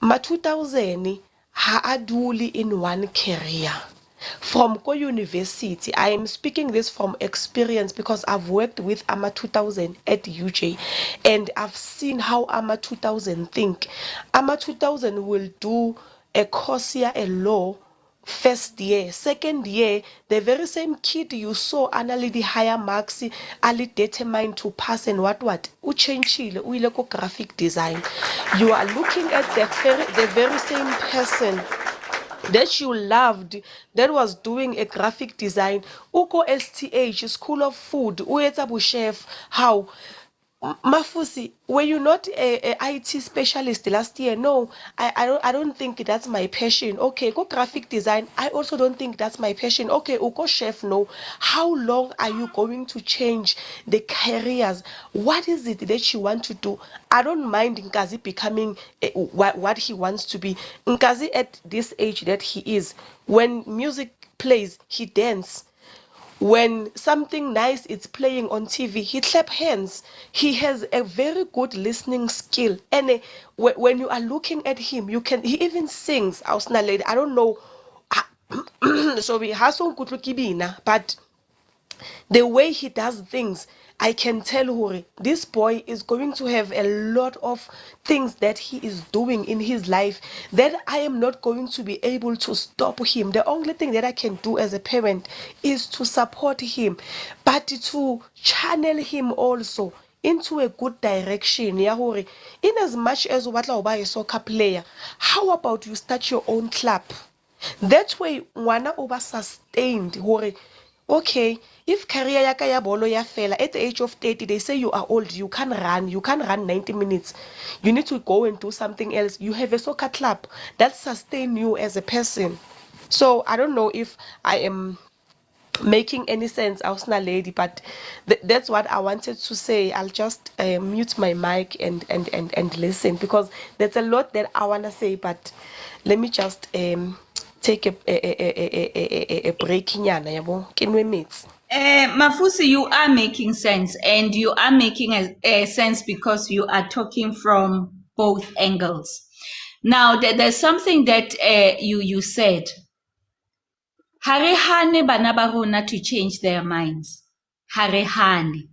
ma 2000 ha aduli in one career. From Ko University, I am speaking this from experience because I've worked with AMA 2000 at UJ, and I've seen how AMA 2000 think. AMA 2000 will do a course here, a law, first year, second year, the very same kid you saw analyze the higher marks, ali determined to pass, and what uchenchile o ile ko graphic design. You are looking at the very same person that you loved, that was doing a graphic design, uko STH, School of Food, uetsa bo chef. How Mafusi, were you not a IT specialist last year? No, I don't think that's my passion. Okay, go graphic design. I also don't think that's my passion. Okay, go chef. No. How long are you going to change the careers? What is it that you want to do? I don't mind Nkazi becoming what he wants to be. Nkazi at this age that he is, when music plays, he dance. When something nice is playing on TV, he clap hands. He has a very good listening skill, and when you are looking at him, you can. He even sings. I don't know. Sorry, hasn't but the way he does things, I can tell Hore, this boy is going to have a lot of things that he is doing in his life that I am not going to be able to stop him. The only thing that I can do as a parent is to support him, but to channel him also into a good direction. Ya hore, in as much as o batla ho ba a soccer player, how about you start your own club? That way ngwana o ba sustained hore, okay, if career yaka ya bolo ya fela at the age of 30, they say you are old, you can't run 90 minutes, you need to go and do something else. You have a soccer club that sustain you as a person. So I don't know if I am making any sense, Ausna lady, but that's what I wanted to say. I'll just mute my mic and listen, because there's a lot that I want to say, but let me just take a break nyana, yabo ke nwe metsi. Mafusi, you are making sense, and you are making a sense because you are talking from both angles. Now, there's something that you said. Harehane bana ba rona to change their minds. Harehane,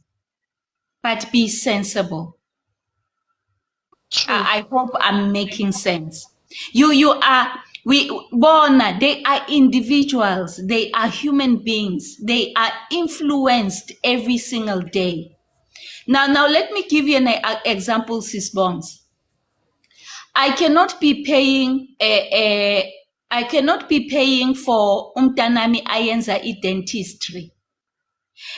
but be sensible. True. I hope I'm making sense. You are Bona, they are individuals, they are human beings, they are influenced every single day. Now let me give you an example, Sis Bonds. I cannot be paying I cannot be paying for Umtanami Ayenza dentistry.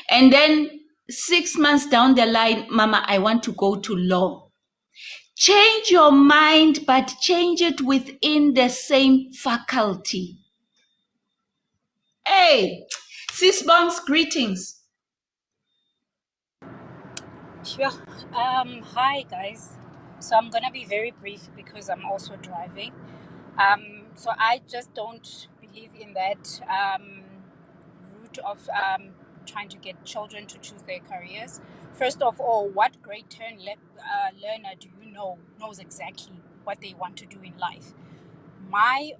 And then 6 months down the line, Mama, I want to go to law. Change your mind, but change it within the same faculty. Hey, Sis Bongs, greetings. Sure. Hi, guys. So I'm gonna be very brief because I'm also driving. So I just don't believe in that route of trying to get children to choose their careers. First of all, what grade 10 learner do you know knows exactly what they want to do in life? My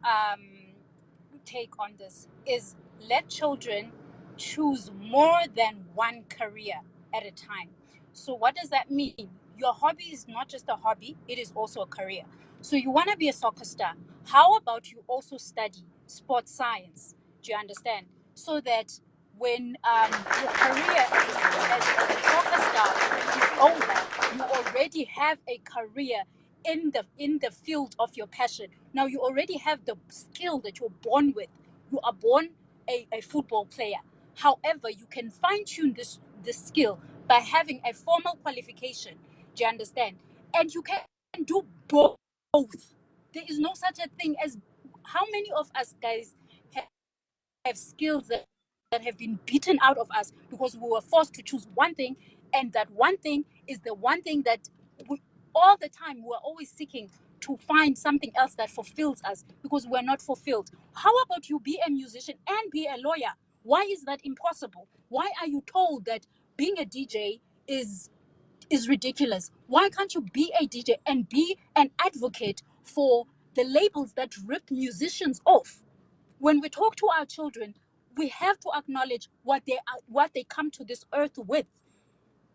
take on this is let children choose more than one career at a time. So, what does that mean? Your hobby is not just a hobby, it is also a career. So, you want to be a soccer star. How about you also study sports science? Do you understand? So that when your career as a soccer star is over, you already have a career in the field of your passion. Now you already have the skill that you're born with. You are born a football player. However, you can fine tune this skill by having a formal qualification. Do you understand? And you can do both. There is no such a thing as, how many of us guys have skills that have been beaten out of us because we were forced to choose one thing, and that one thing is the one thing that we, all the time we're always seeking to find something else that fulfills us because we're not fulfilled. How about you be a musician and be a lawyer? Why is that impossible? Why are you told that being a DJ is ridiculous? Why can't you be a DJ and be an advocate for the labels that rip musicians off? When we talk to our children, we have to acknowledge what they come to this earth with.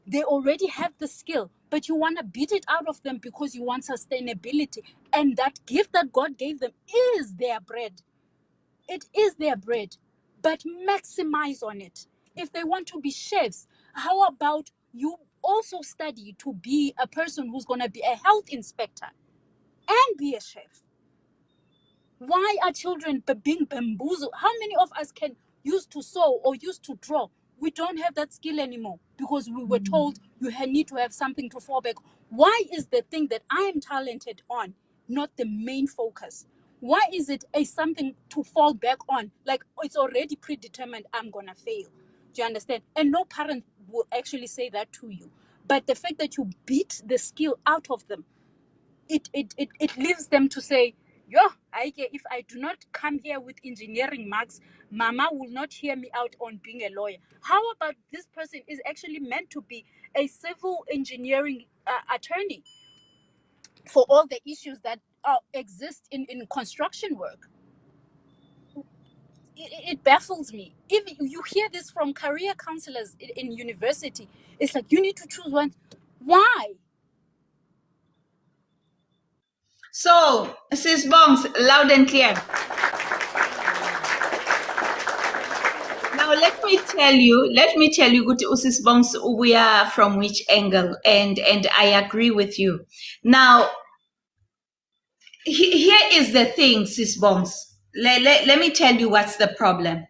They already have the skill, but you want to beat it out of them because you want sustainability. And that gift that God gave them is their bread. It is their bread, but maximize on it. If they want to be chefs, how about you also study to be a person who's going to be a health inspector and be a chef? Why are children being bamboozled? How many of us can use to sew or use to draw? We don't have that skill anymore because we were told you need to have something to fall back. Why is the thing that I am talented on not the main focus? Why is it a something to fall back on? Like it's already predetermined, I'm gonna fail. Do you understand? And no parent will actually say that to you. But the fact that you beat the skill out of them, it leaves them to say, yo, if I do not come here with engineering marks, mama will not hear me out on being a lawyer. How about this person is actually meant to be a civil engineering attorney for all the issues that exist in construction work? It baffles me. If you hear this from career counselors in university, it's like you need to choose one. Why? So, Sis Bongs, loud and clear. Now let me tell you, good Sis Bongs, we are from which angle, and I agree with you. Now, here is the thing, Sis Bongs. Let me tell you what's the problem.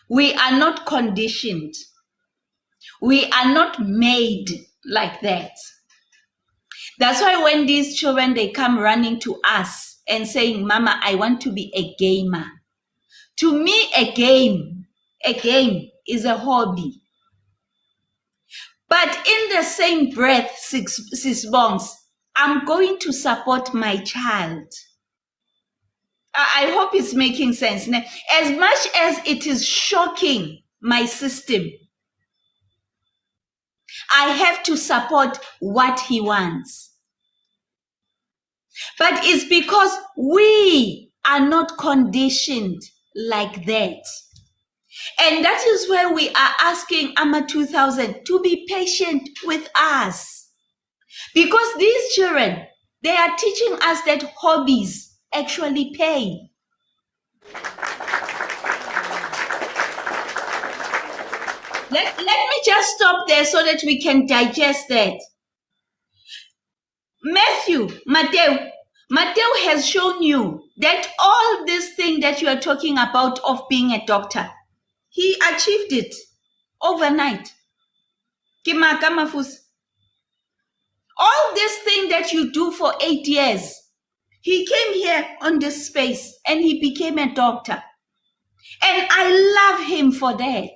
We are not conditioned. We are not made like that. That's why when these children, they come running to us and saying, Mama, I want to be a gamer. To me, a game is a hobby. But in the same breath, Sis Bongs, I'm going to support my child. I hope it's making sense. As much as it is shocking my system, I have to support what he wants. But it's because we are not conditioned like that. And that is where we are asking AMA 2000 to be patient with us. Because these children, they are teaching us that hobbies actually pay. Let me just stop there so that we can digest that. Matthew has shown you that all this thing that you are talking about of being a doctor, he achieved it overnight. Kimaka Mafus. All this thing that you do for 8 years, he came here on this space and he became a doctor. And I love him for that.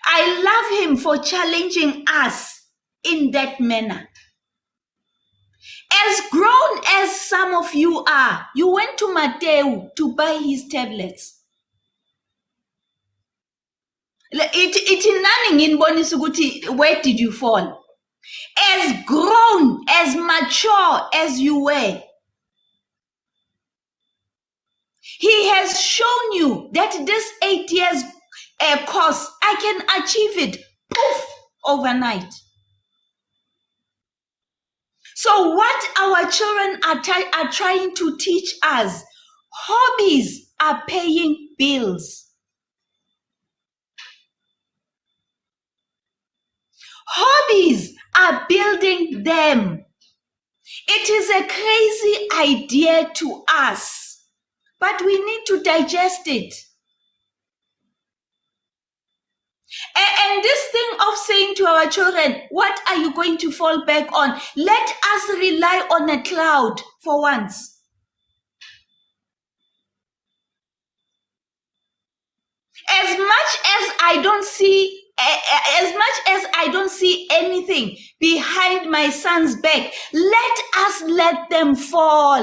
I love him for challenging us in that manner. As grown as some of you are, you went to Mateo to buy his tablets. Where did you fall? As grown, as mature as you were, he has shown you that this 8 years course, I can achieve it, poof, overnight. So what our children are trying to teach us, hobbies are paying bills. Hobbies are building them. It is a crazy idea to us, but we need to digest it. And this thing of saying to our children, what are you going to fall back on? Let us rely on a cloud for once. As much as I don't see as much as I don't see anything behind my son's back, let them fall.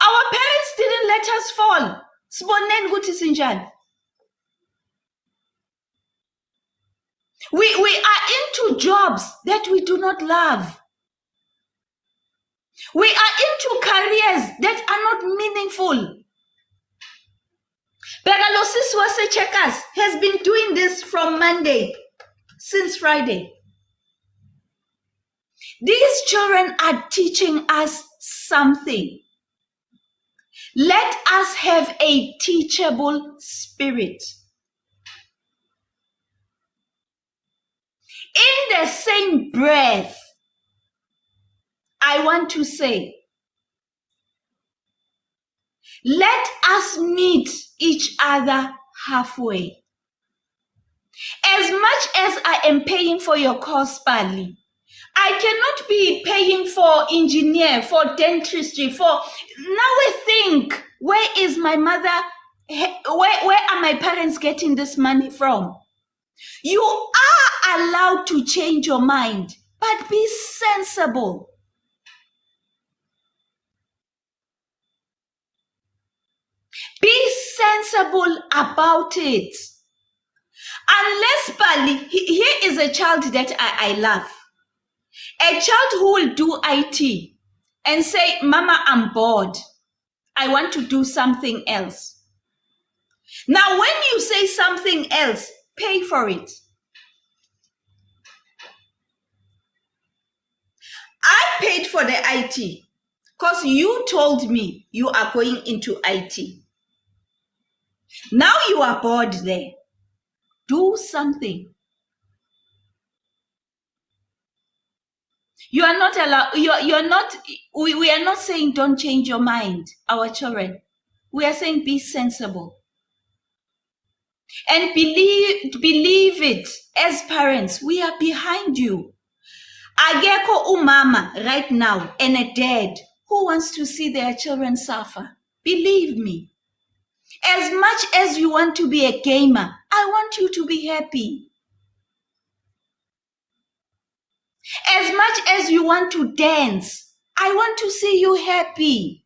Our parents didn't let us fall. Siboneni ukuthi sinjani. We are into jobs that we do not love. We are into careers that are not meaningful. Begalosis Wase Checkers has been doing this from Monday, since Friday. These children are teaching us something. Let us have a teachable spirit. In the same breath, I want to say, let us meet each other halfway. As much as I am paying for your course, Pali, I cannot be paying for engineer, for dentistry, for now we think, where is my mother? Where are my parents getting this money from? You are allowed to change your mind, but be sensible. Be sensible about it. Unless, Pali, here is a child that I love. A child who will do IT and say, Mama, I'm bored. I want to do something else. Now, when you say something else, pay for it. I paid for the IT because you told me you are going into IT. Now you are bored there. Do something. You are not allowed, you are not, we are not saying don't change your mind, our children. We are saying be sensible. And believe it, as parents, we are behind you. Ageko umama right now and a dad who wants to see their children suffer. Believe me. As much as you want to be a gamer, I want you to be happy. As much as you want to dance, I want to see you happy.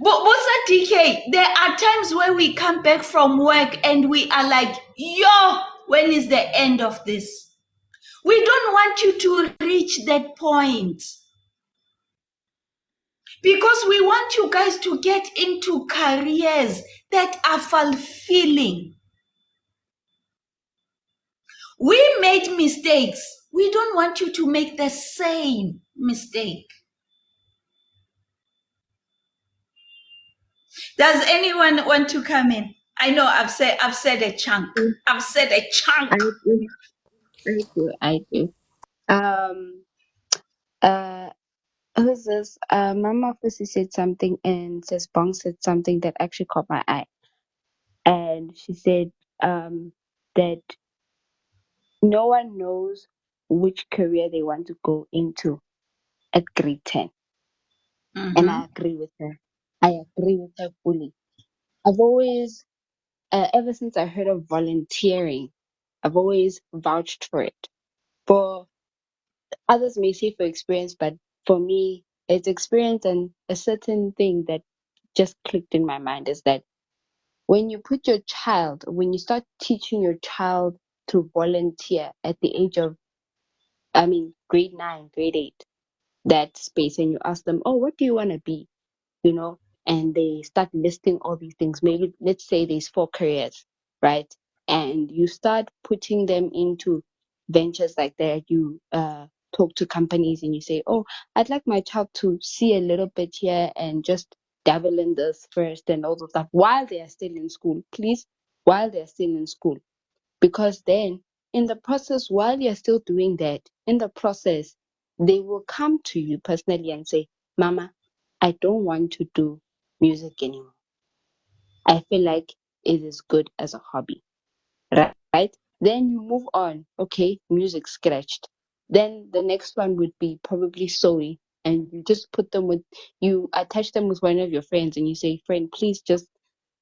Bosa DK, there are times where we come back from work and we are like, yo, when is the end of this? We don't want you to reach that point. Because we want you guys to get into careers that are fulfilling. We made mistakes. We don't want you to make the same mistake. Does anyone want to come in? I know I've said a chunk. I've said a chunk. I do. Uh, who's this? Mama Fusi said something, and says Bong said something that actually caught my eye. And she said that no one knows which career they want to go into at grade 10. And I agree with her. I agree with her fully. I've always, ever since I heard of volunteering, I've always vouched for it. For others may say for experience, but for me, it's experience, and a certain thing that just clicked in my mind is that when you start teaching your child to volunteer at the age of, grade 9, grade 8, that space, and you ask them, oh, what do you want to be? You know, and they start listing all these things. Maybe let's say there's 4 careers, right? And you start putting them into ventures like that. You talk to companies and you say, oh, I'd like my child to see a little bit here and just dabble in this first and all those stuff while they are still in school, please, while they're still in school, because then in the process, while you're still doing that, in the process, they will come to you personally and say, Mama, I don't want to do music anymore. I feel like it is good as a hobby, right? Then you move on. Okay, music scratched. Then the next one would be probably sewing, and you just put them with, you attach them with one of your friends, and you say, friend, please just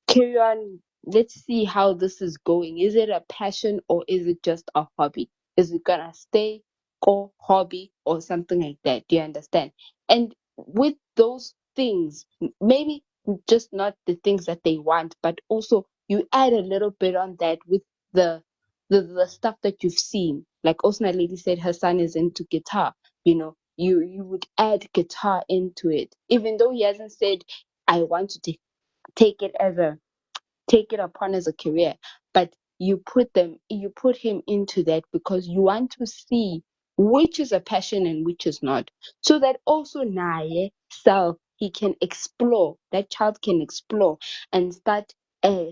carry on. Let's see how this is going. Is it a passion or is it just a hobby? Is it gonna stay core hobby or something like that? Do you understand? And with those things, maybe just not the things that they want, but also you add a little bit on that with the the stuff that you've seen. Like Osna lady said, her son is into guitar. You would add guitar into it, even though he hasn't said, I want to take it as a take it upon as a career, but you put him into that because you want to see which is a passion and which is not, so that also naye self he can explore, that child can explore and start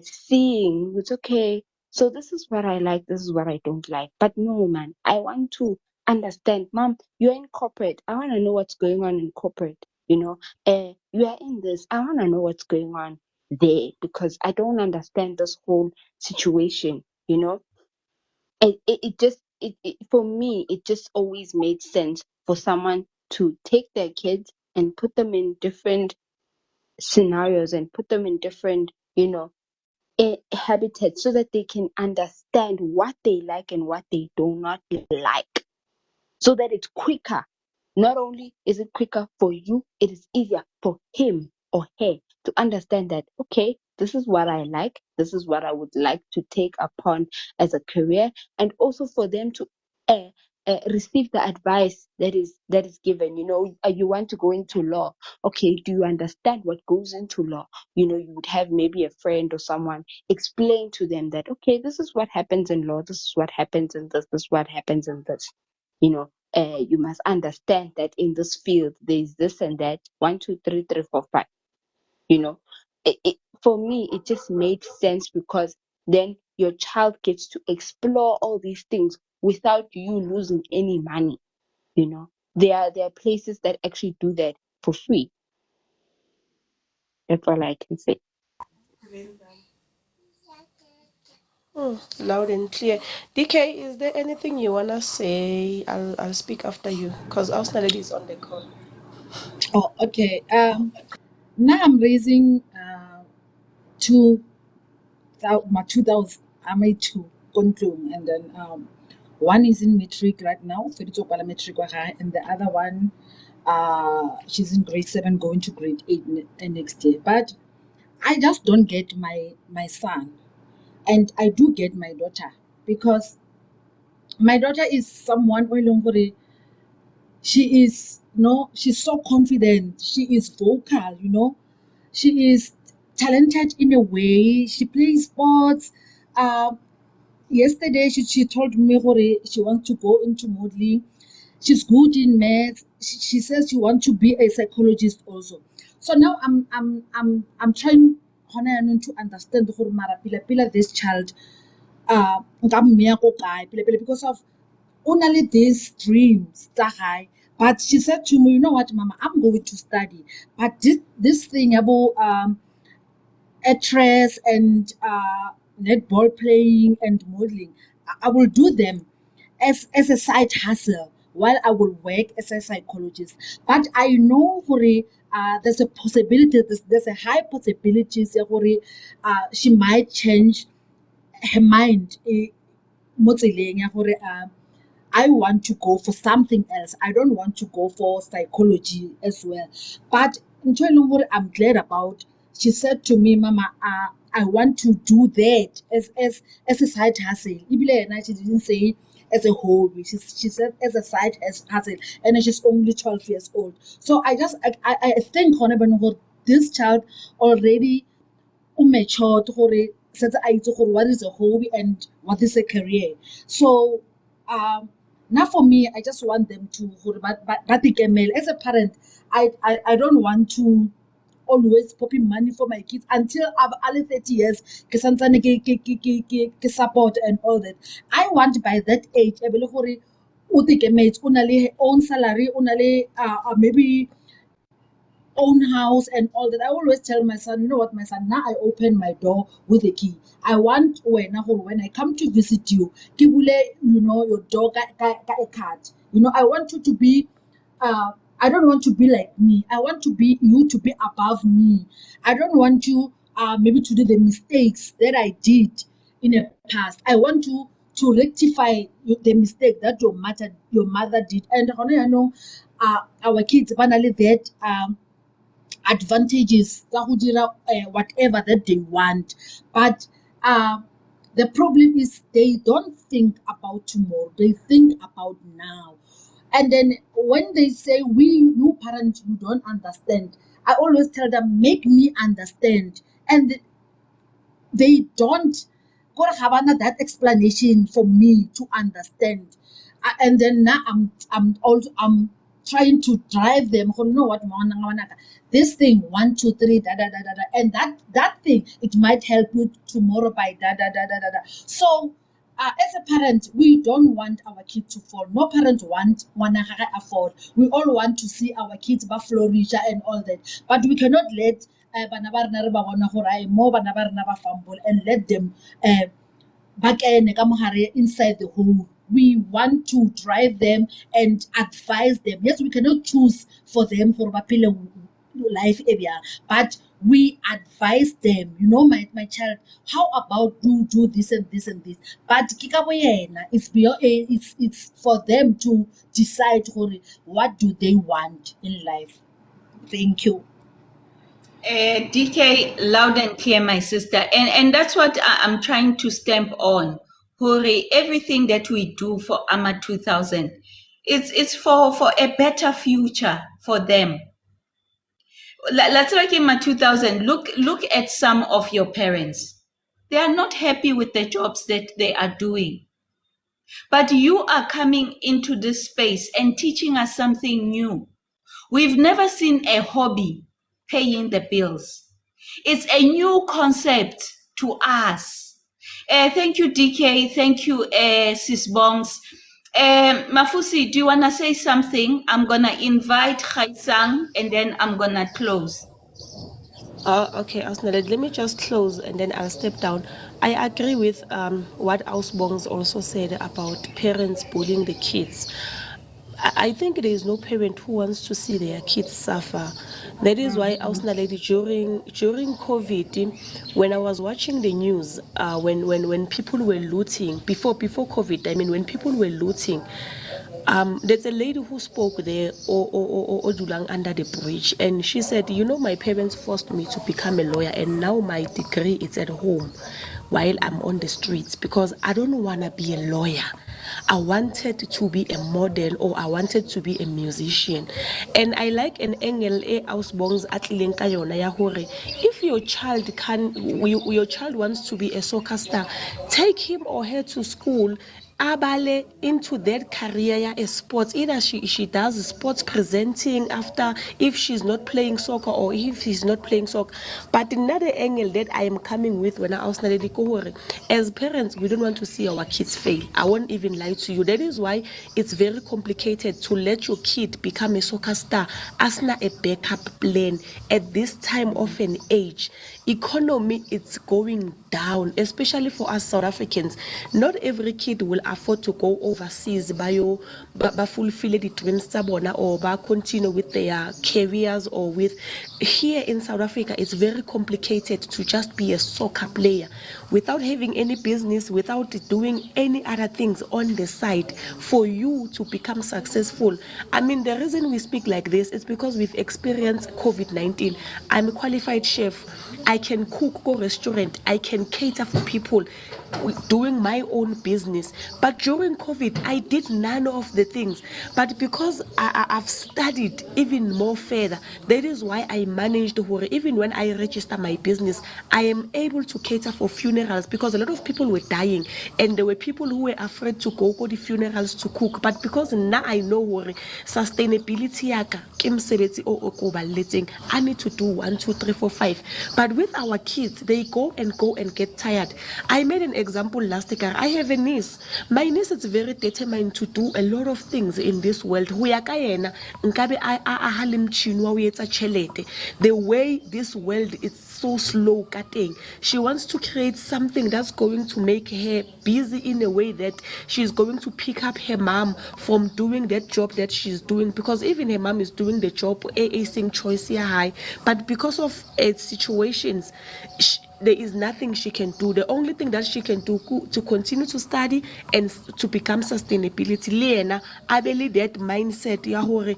seeing it's okay, so this is what I like, this is what I don't like. But no, man, I want to understand. Mom, you're in corporate, I want to know what's going on in corporate. You are in this, I want to know what's going on there, because I don't understand this whole situation, it just for me it just always made sense for someone to take their kids and put them in different scenarios and put them in different, habitats, so that they can understand what they like and what they do not like, so that it's quicker. Not only is it quicker for you, it is easier for him or her to understand that, okay, this is what I like, this is what I would like to take upon as a career, and also for them to uh, receive the advice that is given. You want to go into law. Okay, do you understand what goes into law? You would have maybe a friend or someone explain to them that, okay, this is what happens in law, this is what happens in this is what happens in this. You must understand that in this field there's this and that, 1 2 3 3 4 5. you know for me it just made sense, because then your child gets to explore all these things without you losing any money. There are places that actually do that for free. That's all I can say. Loud and clear. DK, is there anything you wanna say? I'll speak after you, cause Ausna lady is on the call. Oh, okay. Now I'm raising two, my 2000. I made two, kontlong, and then one is in matric right now, so it's all matric wa gae, and the other one, she's in grade 7, going to grade 8 next year. But I just don't get my son, and I do get my daughter, because my daughter is someone who she is, she's so confident, she is vocal, she is talented in a way, she plays sports. Yesterday she told me she wants to go into modeling. She's good in math. She says she wants to be a psychologist also. So now I'm trying to understand the whole mara pila this child nka mmea ko kae pele, because of only these dreams tsa gae. But she said to me, you know what, Mama, I'm going to study, but this thing about actress and netball playing and modeling, I will do them as a side hustle while I will work as a psychologist. But I know there's a possibility, there's a high possibility she might change her mind. Mo tseleng ya gore, I want to go for something else. I don't want to go for psychology as well. But ntho e leng gore I'm glad about, she said to me, Mama, I want to do that as a side hustle. Ebile yena, she didn't say as a hobby. She said as a side hustle, and she's only 12 years old. So I think this child already matured gore setse a itse gore what is a hobby and what is a career. So now for me, I just want them to gore ba ikemele. As a parent, I don't want to always popping money for my kids until I'm only 30 years. Ke santsane ke support and all that. I want by that age, e be le gore o tekemetse, o na le own salary, o na le maybe own house and all that. I always tell my son, you know what, my son, now I open my door with a key. I want when I come to visit you, ke bule, your door ka a card. I want you to be I don't want to be like me. I want you to be above me. I don't want you maybe to do the mistakes that I did in the past. I want you to rectify the mistake that your mother did. And I know our kids banally that advantages tsa go dira whatever that they want, but the problem is they don't think about tomorrow, they think about now. And then when they say you parents, you don't understand, I always tell them, make me understand. And they don't go have that explanation for me to understand. And then now I'm trying to drive them. You know what, this thing 1 2 3 da da da da da, and that thing, it might help you tomorrow by da da da da da da. So as a parent, we don't want our kids to fall. No parent want wanna afford. We all want to see our kids flourish and all that, but we cannot let bana ba rena re ba bona gore ai mo bana ba rena ba fumble and let them ba kene ka mogare inside the hole. We want to drive them and advise them. Yes, we cannot choose for them for ba phele life area, but we advise them, my child, how about you do this and this and this. But ke ka bo yena, it's for them to decide what do they want in life. Thank you. DK, loud and clear, my sister. And that's what I'm trying to stamp on. Hore, everything that we do for AMA 2000, it's for a better future for them. Let's like in my 2000, look at some of your parents. They are not happy with the jobs that they are doing. But you are coming into this space and teaching us something new. We've never seen a hobby paying the bills. It's a new concept to us. Thank you, DK. Thank you, Sis Bongs. Mafusi, do you want to say something? I'm going to invite Khaisang and then I'm going to close. Okay, Ausneled, let me just close and then I'll step down. I agree with what Ausbongs also said about parents bullying the kids. I think there is no parent who wants to see their kids suffer. That is why Ausnaledi during COVID, when I was watching the news, when people were looting before COVID, I mean when people were looting. There's a lady who spoke there, or Dulang under the bridge, and she said, my parents forced me to become a lawyer, and now my degree is at home while I'm on the streets because I don't want to be a lawyer. I wanted to be a model, or I wanted to be a musician. And I like an angle Ausbongs atlileng ka yona ya hore if your child wants to be a soccer star, take him or her to school, abale into that career as sports. Either she does sports presenting after, if she's not playing soccer or if he's not playing soccer. But another angle that I am coming with when I was as parents, we don't want to see our kids fail. I won't even lie to you. That is why it's very complicated to let your kid become a soccer star as not a backup plan at this time of an age. Economy is going down, especially for us South Africans. Not every kid will afford to go overseas ba fulfill the dreams tsa bona, or ba continue with their careers, or with here in South Africa. It's very complicated to just be a soccer player without having any business, without doing any other things on the side for you to become successful. I mean, the reason we speak like this is because we've experienced COVID-19. I'm a qualified chef. I can cook, go restaurant, I can cater for people, doing my own business. But during COVID, I did none of the things. But because I've studied even more further, that is why I managed to, even when I register my business, I am able to cater for funerals, because a lot of people were dying and there were people who were afraid to go to the funerals to cook. But because now I know sustainability yaka ke mosebetsi o ko balletseng, I need to do 1 2 3 4 5. But with our kids, they go and get tired. I made an example last year. I have a niece. My niece is very determined to do a lot of things in this world. Ho ya ka yena nkabe a hale mtšhini wa o etsa tšhelete. The way this world is so slow ka teng, she wants to create something that's going to make her busy in a way that she's going to pick up her mom from doing that job that she's doing, because even her mom is doing the job acing choice here high, but because of situations, there is nothing she can do. The only thing that she can do to continue to study and to become sustainability. Lena, I believe that mindset ya hore,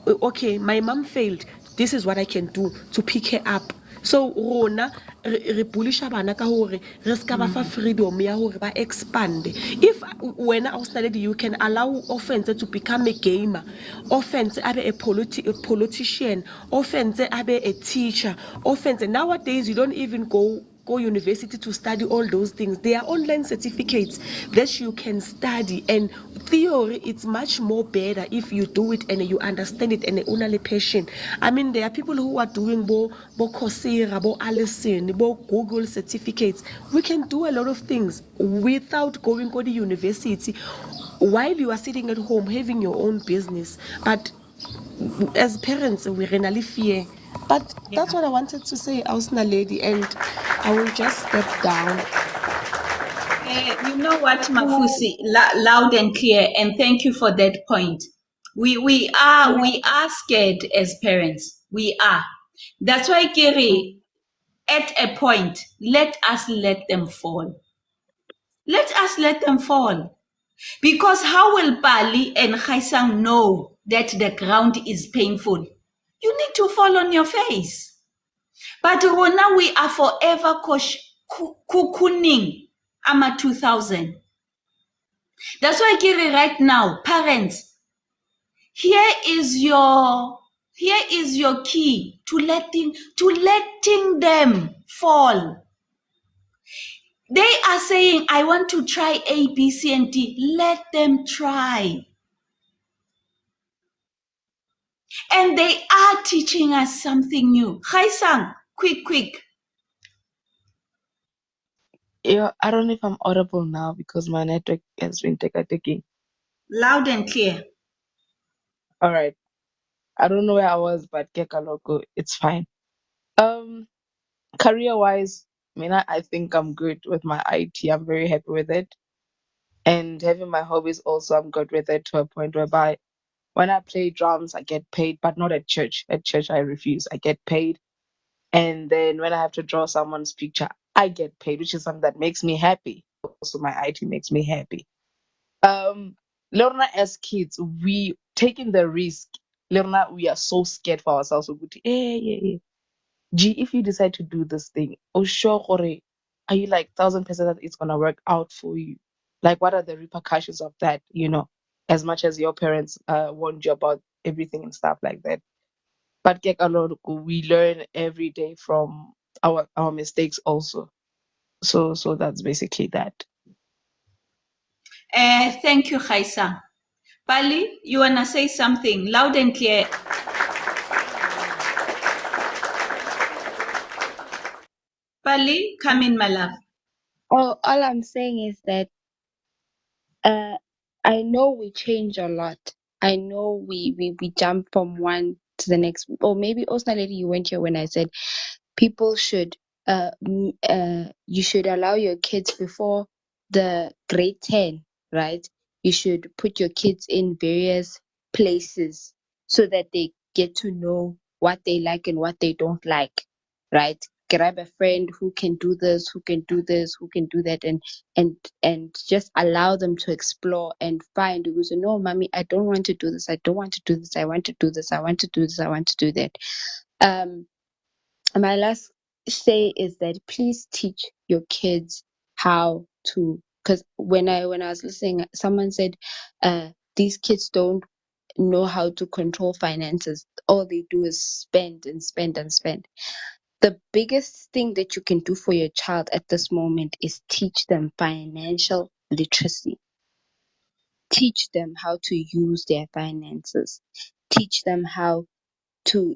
okay, my mom failed, this is what I can do to pick her up. So rona re bullisha bana ka hore re ska ba fa freedom ya hore ba expand. If when I studied, you can allow offense to become a gamer, offense abe a politician, offense abe a teacher, offense. Nowadays you don't even go university to study all those things. There are online certificates that you can study, and theory it's much more better if you do it and you understand it and only passion. I mean, there are people who are doing bo Coursera, bo Allison, bo Google certificates. We can do a lot of things without going to the university while you are sitting at home having your own business. But as parents, we really fear. But that's what I wanted to say, Ausna lady, and I will just step down. You know what, Mafusi, loud and clear, and thank you for that point. We are scared as parents. We are. That's why, Kiri, at a point, let us let them fall. Let us let them fall. Because how will Bali and Khaisang know that the ground is painful? You need to fall on your face. But Rona, we are forever cocooning AMA 2000. That's why, Kiri, right now, parents, here is your key to letting them fall. They are saying, I want to try A, B, C, and D. Let them try. And they are teaching us something new. Khaisang, quick. Yeah, I don't know if I'm audible now because my network has been taking. Loud and clear. All right. I don't know where I was, but Kekaloko, it's fine. Um, Career wise, I think I'm good with my IT. I'm very happy with it. And having my hobbies also, I'm good with it to a point whereby when I play drums, I get paid, but not at church. At church, I refuse. I get paid. And then when I have to draw someone's picture, I get paid, which is something that makes me happy. Also, my IT makes me happy. Lorna, as kids, we taking the risk. Lorna, we are so scared for ourselves. We go to, yeah. Gee, if you decide to do this thing, oh sure, Gore, are you like 1,000% that it's gonna work out for you? Like, what are the repercussions of that? As much as your parents warned you about everything and stuff like that. But we learn every day from our mistakes also. So that's basically that. Thank you, Khaisang. Bali, you want to say something loud and clear? Bali, come in, my love. Oh, all I'm saying is that uh, I know we change a lot. I know we jump from one to the next. Or maybe also, lady, you went here when I said people should you should allow your kids before the grade 10, right? You should put your kids in various places so that they get to know what they like and what they don't like, right? Grab a friend who can do this, who can do this, who can do that, and just allow them to explore and find. Because no, mommy, I don't want to do this, I don't want to do this, I want to do this, I want to do this, I want to do that. um my last say is that please teach your kids how to, because when I was listening, someone said these kids don't know how to control finances. All they do is spend and spend and spend. The biggest thing that you can do for your child at this moment is teach them financial literacy. Teach them how to use their finances. Teach them how to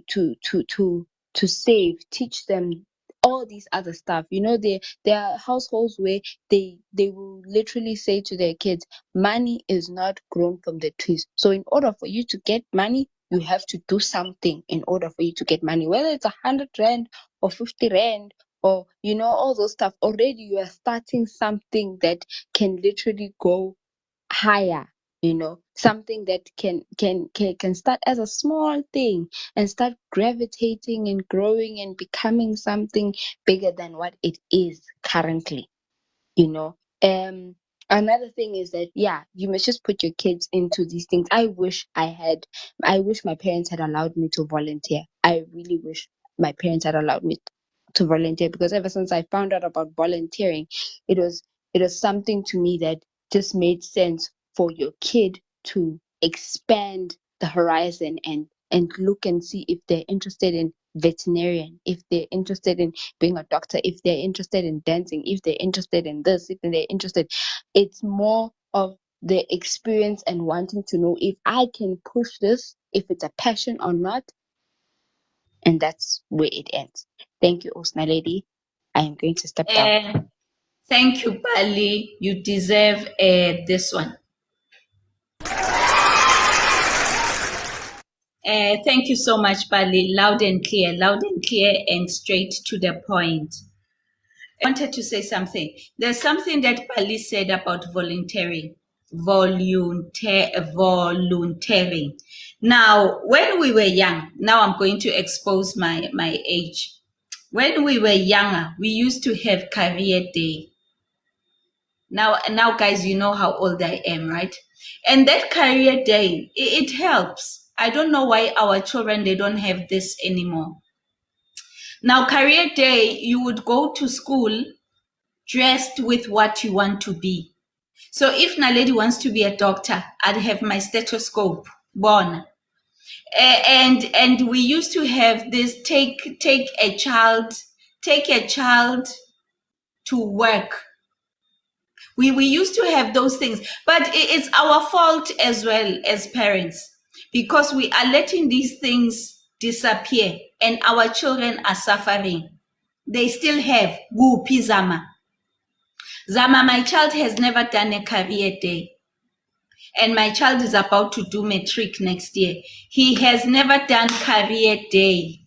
save. Teach them all these other stuff. There are households where they will literally say to their kids, money is not grown from the trees. So in order for you to get money, you have to do something in order for you to get money, whether it's 100 rand or 50 rand, or all those stuff. Already you are starting something that can literally go higher, something that can start as a small thing and start gravitating and growing and becoming something bigger than what it is currently. you know Another thing is that, yeah, you must just put your kids into these things. I wish my parents had allowed me to volunteer. I really wish my parents had allowed me to volunteer, because ever since I found out about volunteering, it was it was something to me that just made sense for your kid to expand the horizon and look and see if they're interested in veterinarian, if they're interested in being a doctor, if they're interested in dancing, if they're interested in this, if they're interested. It's more of the experience and wanting to know if I can push this, if it's a passion or not. And that's where it ends. Thank you, Osna lady. I am going to step down. Thank you, Bali. You deserve this one. Thank you so much, Bali. Loud and clear and straight to the point. I wanted to say something. There's something that Bali said about volunteering. Volunteering. Now, when we were young, now I'm going to expose my age. When we were younger, we used to have career day. Now, guys, you know how old I am, right? And that career day, it helps. I don't know why our children, they don't have this anymore. Now, career day, you would go to school dressed with what you want to be. So if Naledi wants to be a doctor, I'd have my stethoscope, born. And we used to have this, take a child to work. We used to have those things, but it's our fault as well as parents, because we are letting these things disappear and our children are suffering. They still have Gupi Zama. Zama, my child has never done a career day. And my child is about to do matric next year. He has never done career day.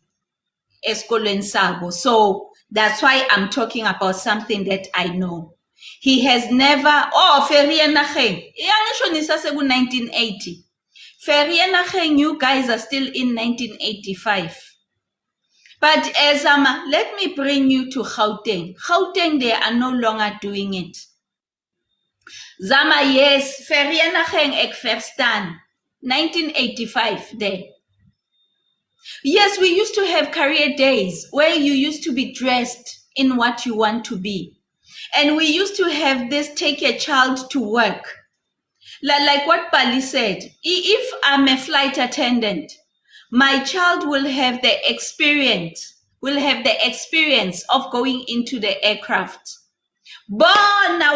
Esikolweni sabo. So that's why I'm talking about something that I know. He has never, Ferry Naheng. 1980. Ferry Naheng, you guys are still in 1985. But Ezama, let me bring you to Gauteng. Gauteng, they are no longer doing it. Zama, yes, Ferry Naheng ek verstaan. 1985 there. Yes, we used to have career days where you used to be dressed in what you want to be. And we used to have this, take a child to work. Like what Bali said, if I'm a flight attendant, my child will have the experience of going into the aircraft. Mamdao,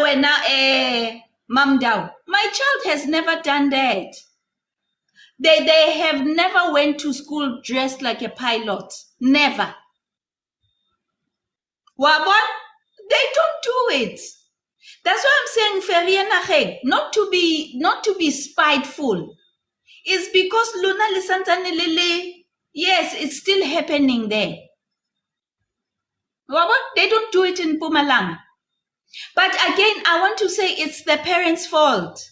my child has never done that. They have never went to school dressed like a pilot. Never. What? They don't do it. That's why I'm saying Feria Naheg, not to be spiteful. It's because Luna Lisantane Lele, yes, it's still happening there. What? They don't do it in Pumalanga. But again, I want to say it's the parents' fault.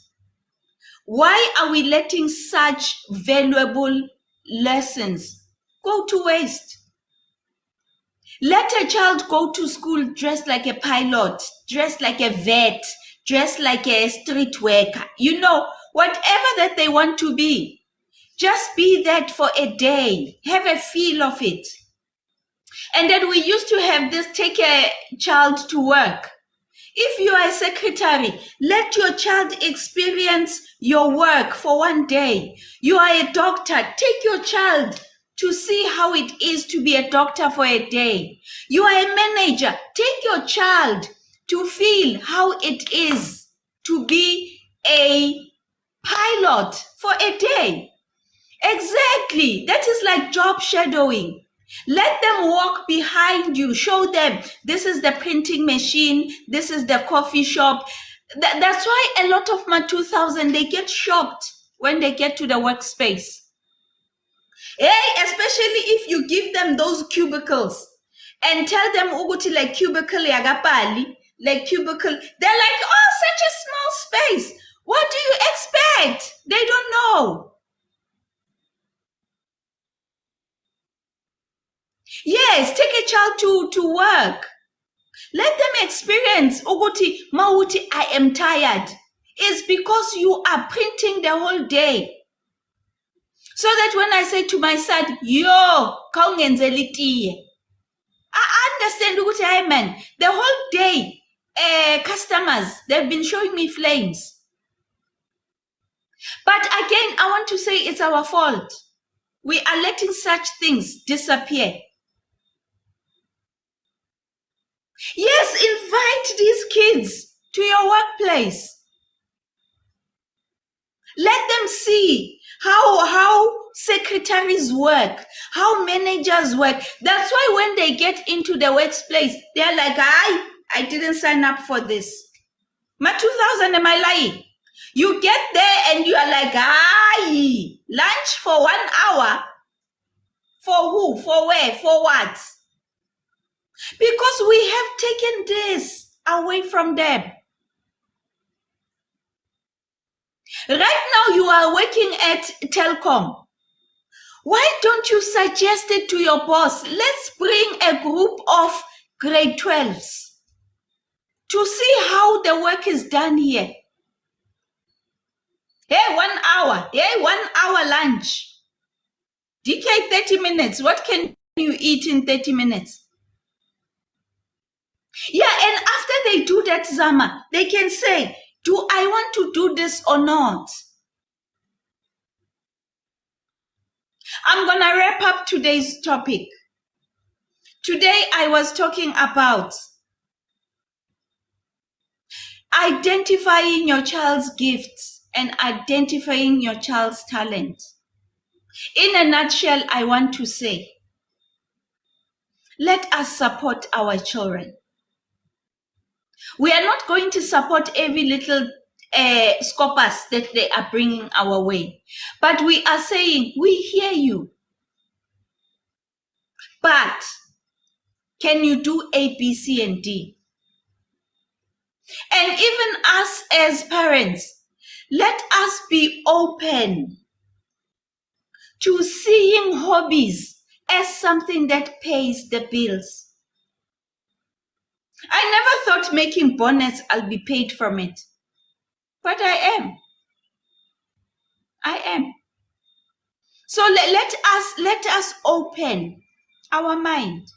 Why are we letting such valuable lessons go to waste? Let a child go to school dressed like a pilot, dressed like a vet, dressed like a street worker. Whatever that they want to be. Just be that for a day. Have a feel of it. And then we used to have this take a child to work. If you are a secretary, let your child experience your work for one day. You are a doctor, take your child to see how it is to be a doctor for a day. You are a manager, take your child to feel how it is to be a pilot for a day. Exactly. That is like job shadowing. Let them walk behind you. Show them this is the printing machine. This is the coffee shop. That's why a lot of my 2000, they get shocked when they get to the workspace. Hey, especially if you give them those cubicles and tell them Uguti like cubicle yagapali, like cubicle. They're like, oh, such a small space. What do you expect? They don't know. Yes, take a child to work. Let them experience Uguti Mauti, I am tired. It's because you are printing the whole day. So that when I say to my son, yo, kaungenzelitiye, I understand Uguti, I man, the whole day, customers, they've been showing me flames. But again, I want to say it's our fault. We are letting such things disappear. Yes, invite these kids to your workplace. Let them see how secretaries work, how managers work. That's why when they get into the workplace, they're like, I didn't sign up for this. My 2000, am I lying? You get there and you are like, lunch for 1 hour? For who? For where? For what? Because we have taken this away from them. Right now you are working at Telkom. Why don't you suggest it to your boss? Let's bring a group of grade 12s to see how the work is done here. Hey, 1 hour. Hey, 1 hour lunch. DK 30 minutes. What can you eat in 30 minutes? Yeah, and after they do that, Zama, they can say, do I want to do this or not? I'm going to wrap up today's topic. Today I was talking about identifying your child's gifts and identifying your child's talent. In a nutshell, I want to say, let us support our children. We are not going to support every little scopus that they are bringing our way. But we are saying, we hear you. But can you do A, B, C, and D? And even us as parents, let us be open to seeing hobbies as something that pays the bills. I never thought making bonnets I'll be paid from it. But I am. I am. So let us open our mind.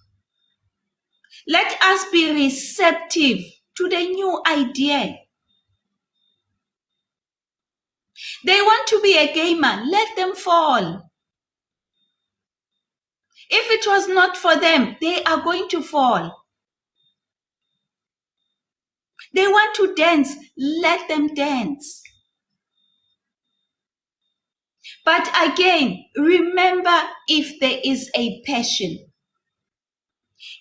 Let us be receptive to the new idea. They want to be a gamer, let them fall. If it was not for them, they are going to fall. They want to dance, let them dance. But again, remember, if there is a passion,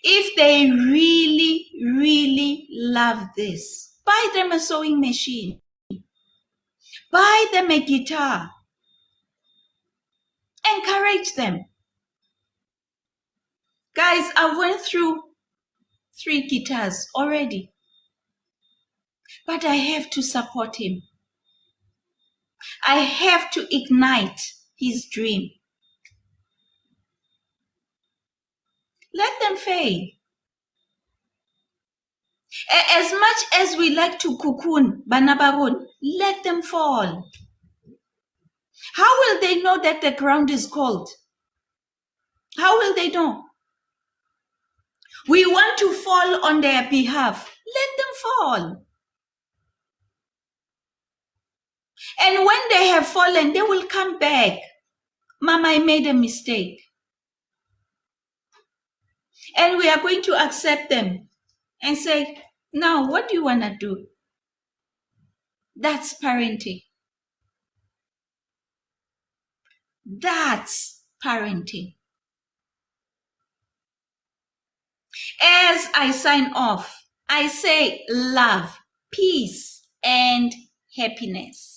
if they really, really love this, buy them a sewing machine, buy them a guitar, encourage them. Guys, I went through 3 guitars already, but I have to support him. I have to ignite his dream. Let them fail. As much as we like to cocoon Banabarun, let them fall. How will they know that the ground is cold? How will they know? We want to fall on their behalf. Let them fall. And when they have fallen, they will come back. Mama, I made a mistake. And we are going to accept them and say, now, what do you want to do? That's parenting. That's parenting. As I sign off, I say love, peace, and happiness.